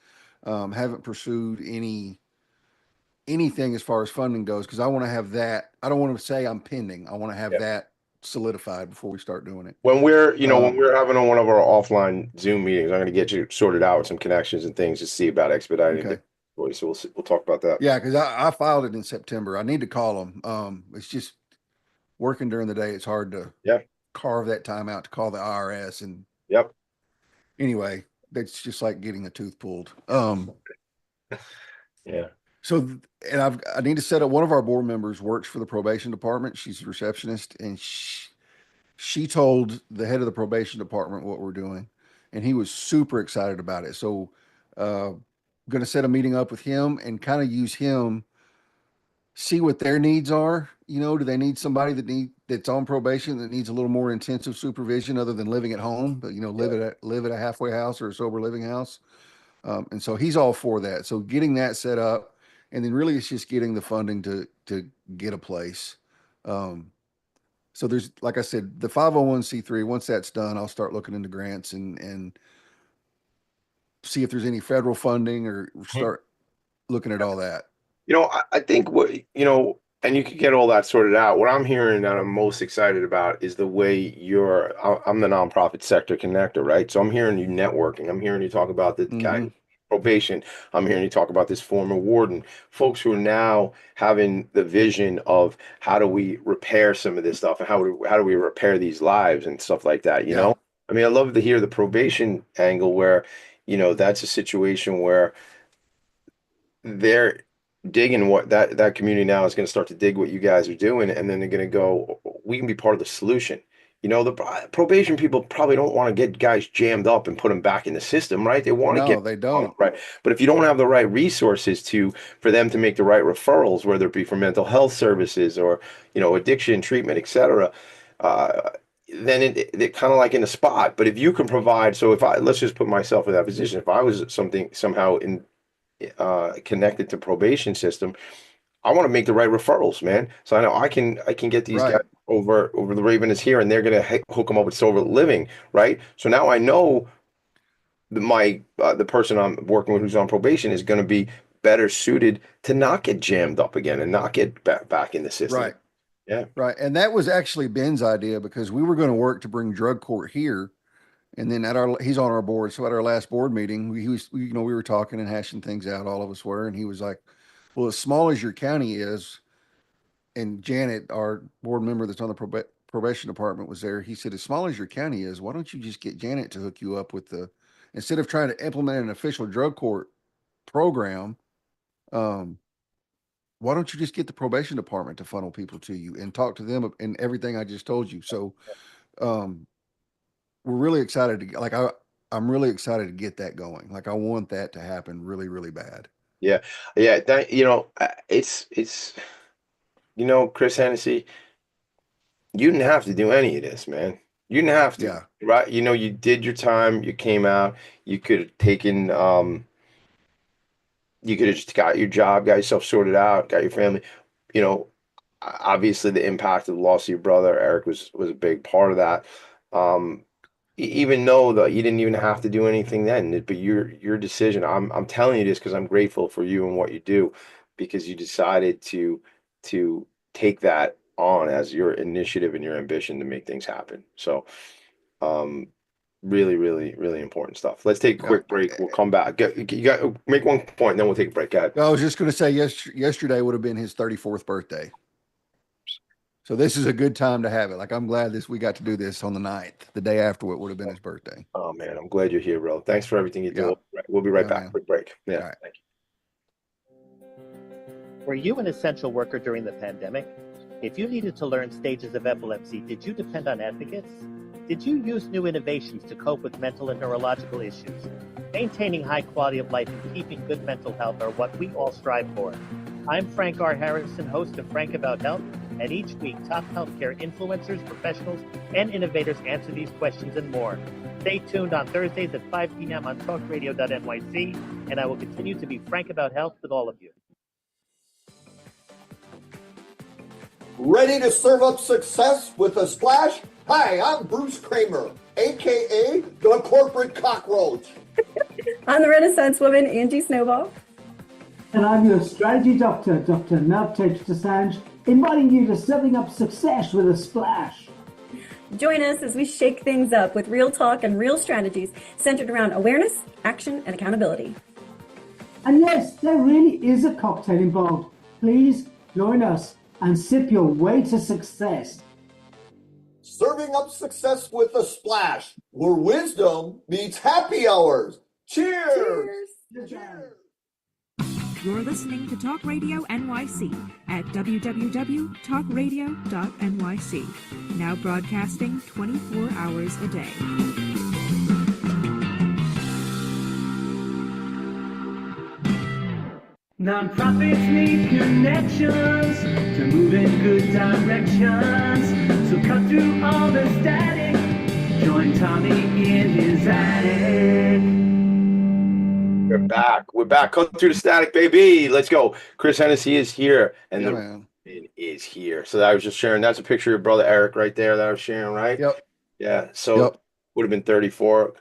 haven't pursued anything as far as funding goes, because I want to have that. I don't want to say I'm pending. I want to have Yeah. that solidified before we start doing it. When when Um, we're having one of our offline Zoom meetings, I'm going to get you sorted out with some connections and things to see about expediting. okay. So we'll talk about that. Yeah, because I filed it in September. I need to call them. It's just working during the day. It's hard to Yeah. carve that time out to call the IRS. And Yep. anyway, that's just like getting a tooth pulled. Yeah. So, and I need to set up, one of our board members works for the probation department. She's a receptionist, and she told the head of the probation department what we're doing, and he was super excited about it. So, going to set a meeting up with him and kind of use him, see what their needs are. Do they need somebody that's on probation that needs a little more intensive supervision other than living at home, but live at a halfway house or a sober living house. And so he's all for that. So getting that set up, and then really it's just getting the funding to get a place. So there's, like I said, the 501c3. Once that's done, I'll start looking into grants and see if there's any federal funding or start. looking at all that. I think and you could get all that sorted out. What I'm hearing that I'm most excited about is the way I'm the nonprofit sector connector, right? So I'm hearing you networking. I'm hearing you talk about the guy Hmm. probation. I'm hearing you talk about this former warden, folks who are now having the vision of how do we repair some of this stuff and how do we repair these lives and stuff like that, Yeah. I mean, I love to hear the probation angle where, that's a situation where they're digging what that community now is going to start to dig what you guys are doing, and then they're going to go, we can be part of the solution. The probation people probably don't want to get guys jammed up and put them back in the system, right? They want to No, get they don't. right, but if you don't have the right resources for them to make the right referrals, whether it be for mental health services or addiction treatment, etc., uh, then it kind of like in a spot. But if you can provide, so if let's just put myself in that position, if I was somehow connected to probation system, I want to make the right referrals, man. So I know I can get these guys Right. over the Raven is here, and they're gonna hook them up with Silver Living, right? So now I know the person I'm working with who's on probation is going to be better suited to not get jammed up again and not get back in the system. Right. Yeah. Right. And that was actually Ben's idea because we were going to work to bring drug court here. And then he's on our board. So at our last board meeting, we were talking and hashing things out. All of us were, and he was like, well, as small as your county is, and Janet, our board member that's on the probation department, was there. He said, as small as your county is, why don't you just get Janet to hook you up with instead of trying to implement an official drug court program, um, why don't you just get the probation department to funnel people to you and talk to them and everything I just told you? So, um, we're really excited to get, I'm really excited to get that going. Like I want that to happen really, really bad. Yeah. Yeah. That, it's Chris Hennessy, you didn't have to do any of this, man. You didn't have to, Yeah. right? You did your time, you came out, you could have taken, you could have just got your job, got yourself sorted out, got your family. You know, Obviously the impact of the loss of your brother, Eric, was a big part of that. Um, Even though you didn't even have to do anything then, but your decision. I'm telling you this because I'm grateful for you and what you do, because you decided to take that on as your initiative and your ambition to make things happen. So, really, really, really important stuff. Let's take a Yeah. quick break. We'll come back. You got make one point, and then we'll take a break. Go ahead. I was just going to say, yesterday would have been his 34th birthday. So this is a good time to have it. Like, I'm glad we got to do this on the 9th. The day after it would have been his birthday. Oh man, I'm glad you're here, bro. Thanks for everything you do. Yeah. We'll be right Yeah, back. man. Quick break. All Yeah. right. Thank you. Were you an essential worker during the pandemic? If you needed to learn stages of epilepsy, did you depend on advocates? Did you use new innovations to cope with mental and neurological issues? Maintaining high quality of life and keeping good mental health are what we all strive for. I'm Frank R. Harrison, host of Frank About Health, and each week top healthcare influencers, professionals, and innovators answer these questions and more. Stay tuned on Thursdays at 5 p.m. on talkradio.nyc, and I will continue to be frank about health with all of you. Ready to serve up success with a splash? Hi, I'm Bruce Kramer, aka the corporate cockroach. I'm the Renaissance woman, Angie Snowball. And I'm your strategy doctor, Dr. Navtej Desange, inviting you to serving up success with a splash. Join us as we shake things up with real talk and real strategies centered around awareness, action, and accountability. And yes, there really is a cocktail involved. Please join us and sip your way to success. Serving up success with a splash, where wisdom meets happy hours. Cheers! Cheers! You're listening to Talk Radio NYC at www.talkradio.nyc. Now broadcasting 24 hours a day. Nonprofits need connections to move in good directions. So cut through all the static. Join Tommy in his attic. We're back. We're back. Cut through the static, baby. Let's go. Chris Hennessy is here, and Yeah, the man. man is here. So I was just sharing. That's a picture of your brother Eric right there that I was sharing, right? Yep. Yeah. So Yep. would have been 34.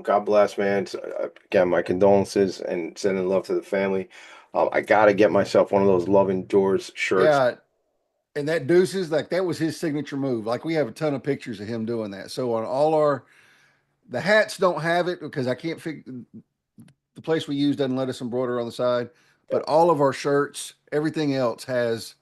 God bless, man. So, again, my condolences and sending love to the family. I gotta get myself one of those Love Endures shirts. Yeah. And that Deuces, like that was his signature move. Like we have a ton of pictures of him doing that. So on all the hats don't have it because I can't figure the place we use doesn't let us embroider on the side, but all of our shirts, everything else has,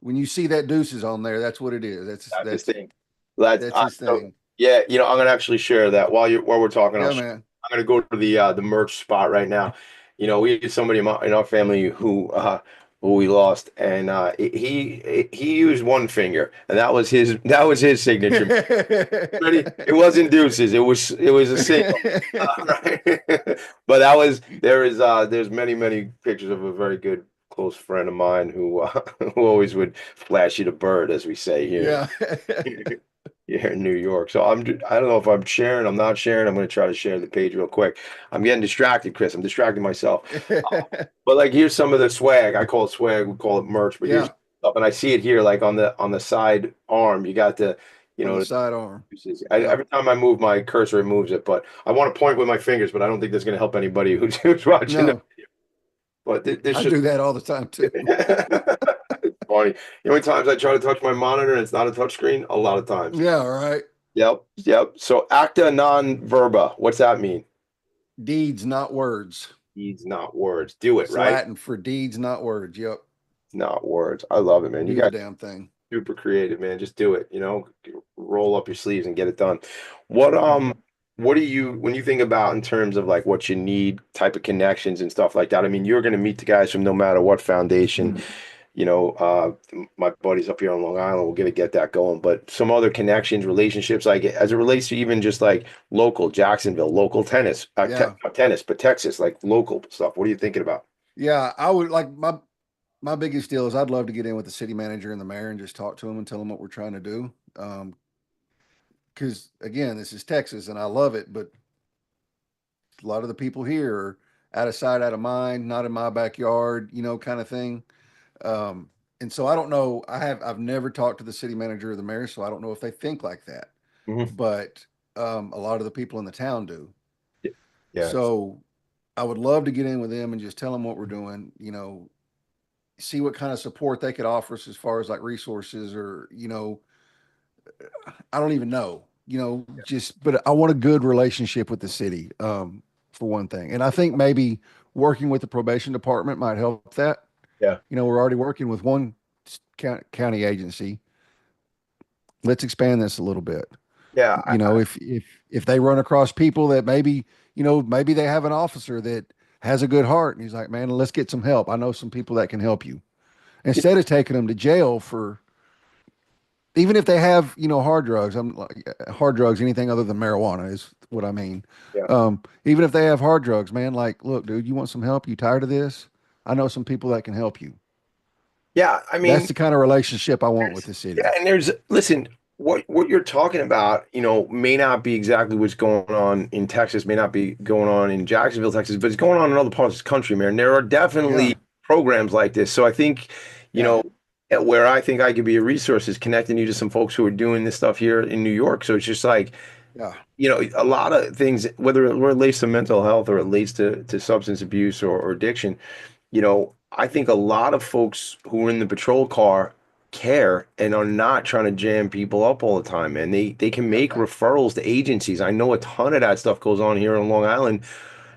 when you see that Deuces on there, that's what it is. That's his That's thing. That's that's his thing. yeah. I'm gonna actually share that while we're talking. Yeah, man. I'm gonna go to the merch spot right now. We had somebody in our family who we lost, and he used one finger, and that was his signature. Ready? It wasn't Deuces. It was a single. Right? But there's many pictures of a very good close friend of mine who always would flash you the bird, as we say here. Yeah. Here in New York. So I don't know if I'm sharing, I'm not sharing. I'm going to try to share the page real quick. I'm getting distracted, Chris. I'm distracting myself. But like, here's some of the swag. I call it swag. We call it merch. But here's Yeah. stuff, and I see it here, like on the side arm. You got the, On the side arm. I, Yeah. every time I move my cursor, it moves it. But I want to point with my fingers, but I don't think that's going to help anybody who's watching. No, But this I just do that all the time too. it's funny. You know how many times I try to touch my monitor and it's not a touch screen? A lot of times. Yeah, right. Yep. So acta non verba. What's that mean? Deeds, not words. Deeds, not words. Do it, It's right? Latin for deeds, not words. Yep. Not words. I love it, man. You Do the guys damn thing. super creative, man. Just do it. Roll up your sleeves and get it done. What do you when you think about in terms of like what you need, type of connections and stuff like that? I mean, you're gonna meet the guys from no matter what foundation. My buddies up here on Long Island, we're gonna get that going. But some other connections, relationships, like as it relates to even just like local Jacksonville, local tennis, Yeah. not tennis, but Texas, like local stuff. What are you thinking about? Yeah, I would like my biggest deal is I'd love to get in with the city manager and the mayor and just talk to them and tell them what we're trying to do. Because again, this is Texas and I love it, but a lot of the people here are out of sight, out of mind, not in my backyard, kind of thing. And so I don't know. I've never talked to the city manager or the mayor, so I don't know if they think like that. Mhm. But a lot of the people in the town do. Yeah. So I would love to get in with them and just tell them what we're doing, see what kind of support they could offer us as far as like resources or, I don't even know, but I want a good relationship with the city, for one thing. And I think maybe working with the probation department might help that. Yeah. We're already working with one county agency. Let's expand this a little bit. Yeah. If they run across people that maybe they have an officer that has a good heart and he's like, man, let's get some help. I know some people that can help you. Instead of taking them to jail for, even if they have, hard drugs, hard drugs, anything other than marijuana is what I mean. Yeah. Even if they have hard drugs, man, like, look, dude, you want some help? You tired of this? I know some people that can help you. Yeah. I mean, That's the kind of relationship I want with the city. yeah, and listen, what you're talking about, may not be exactly what's going on in Texas, may not be going on in Jacksonville, Texas, but it's going on in other parts of the country, man. There are definitely Yeah. programs like this. So I think, Yeah. where I think I could be a resource is connecting you to some folks who are doing this stuff here in New York. So it's just like, Yeah. a lot of things, whether it relates to mental health or it relates to substance abuse or addiction, I think a lot of folks who are in the patrol car care and are not trying to jam people up all the time, man. They can make referrals to agencies. I know a ton of that stuff goes on here on Long Island,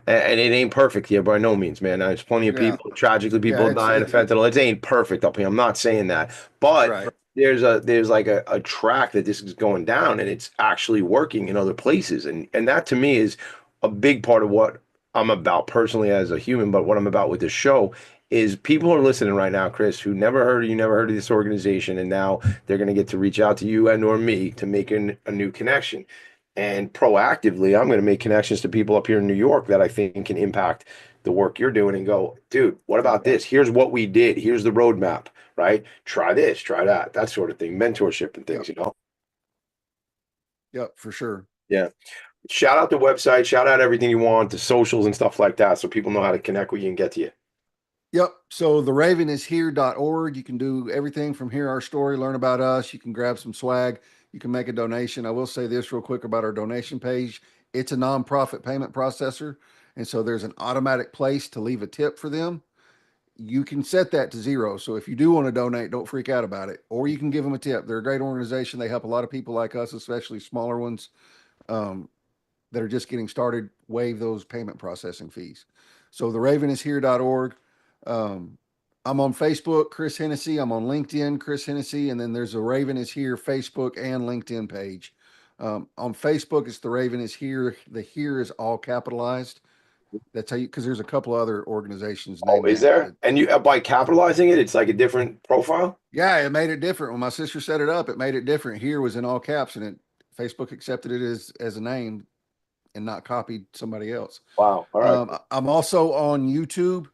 and it ain't perfect here by no means, man. There's plenty of Yeah. people, tragically, people Yeah, dying of fentanyl. It ain't perfect up here. I'm not saying that, but Right. there's like a track that this is going down, and it's actually working in other places, and that to me is a big part of what I'm about personally as a human, but what I'm about with this show is people are listening right now, Chris, who never heard of you, never heard of this organization, and now they're going to get to reach out to you and or me to make a new connection. And proactively, I'm going to make connections to people up here in New York that I think can impact the work you're doing and go, dude, what about this? Here's what we did. Here's the roadmap, right? Try this, try that sort of thing, mentorship and things, Yep, for sure. Yeah. Shout out the website, shout out everything you want, the socials and stuff like that, so people know how to connect with you and get to you. Yep. So theravenishere.org. You can do everything from Hear Our Story, learn about us. You can grab some swag. You can make a donation. I will say this real quick about our donation page. It's a nonprofit payment processor. And so there's an automatic place to leave a tip for them. you can set that to 0. So if you do want to donate, don't freak out about it, or you can give them a tip. They're a great organization. They help a lot of people like us, especially smaller ones that are just getting started, waive those payment processing fees. So theravenishere.org. I'm on Facebook, Chris Hennessy. I'm on LinkedIn, Chris Hennessy. And then there's a Raven is Here Facebook and LinkedIn page. On Facebook, it's The Raven is Here. The here is all capitalized. That's how you, because there's a couple other organizations. Oh, is there? And you, by capitalizing it, it's like a different profile? Yeah, it made it different. When my sister set it up, it made it different. Here was in all caps, and Facebook accepted it as a name and not copied somebody else. Wow. All right. I'm also on YouTube.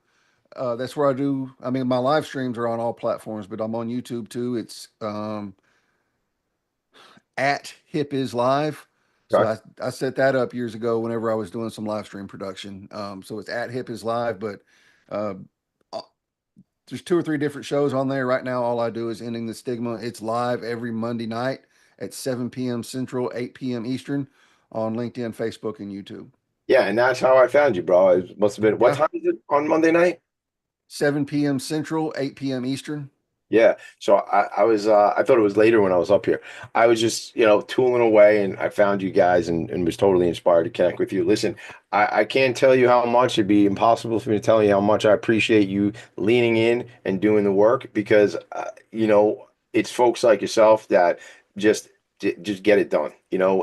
That's where my live streams are on all platforms, but I'm on YouTube too. It's at Hip is Live. So I set that up years ago whenever I was doing some live stream production. So it's at Hip is Live, but there's 2 or 3 different shows on there right now. All I do is Ending the Stigma. It's live every Monday night at 7 p.m. Central, 8 p.m. Eastern on LinkedIn, Facebook, and YouTube. Yeah, and that's how I found you, bro. It must have been, what time is it on Monday night? 7 p.m. Central, 8 p.m. Eastern. Yeah. So I was I thought it was later when I was up here. I was just, tooling away, and I found you guys and was totally inspired to connect with you. Listen, I can't tell you how much. It'd be impossible for me to tell you how much I appreciate you leaning in and doing the work, because it's folks like yourself that just get it done,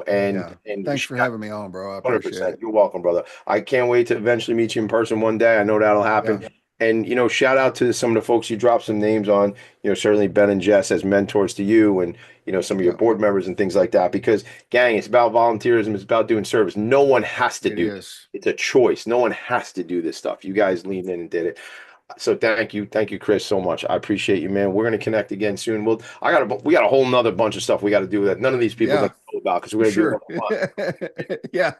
and thanks for having me on, bro. I appreciate 100%. it. You're welcome, brother. I can't wait to eventually meet you in person one day. I know that'll happen. Yeah. And, shout out to some of the folks you dropped some names on, certainly Ben and Jess as mentors to you, and, some of your board members and things like that, because gang, it's about volunteerism. It's about doing service. No one has to do this. It's a choice. No one has to do this stuff. You guys leaned in and did it. So thank you, Chris, so much. I appreciate you, man. We're gonna connect again soon. We got a whole nother bunch of stuff we got to do that none of these people know about, because we're gonna do it. Yeah.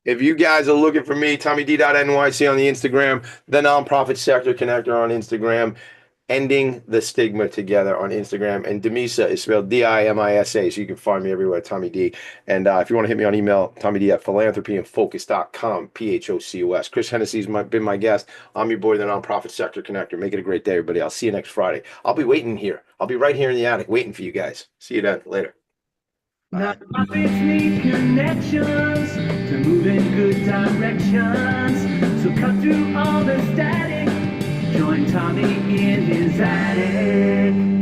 If you guys are looking for me, TommyD.NYC on the Instagram, the Nonprofit Sector Connector on Instagram, Ending the Stigma Together on Instagram, and DiMisa is spelled DIMISA, so you can find me everywhere, Tommy D. And if you want to hit me on email, TommyD at Philanthropy and Focus.com, PHOCOS. Chris Hennessy's been my guest. I'm your boy, the Nonprofit Sector Connector. Make it a great day, everybody. I'll see you next Friday. I'll be waiting here. I'll be right here in the attic waiting for you guys. See you then. Later. Nonprofits need connections to move in good directions. So cut through all the static. Join Tommy in his attic.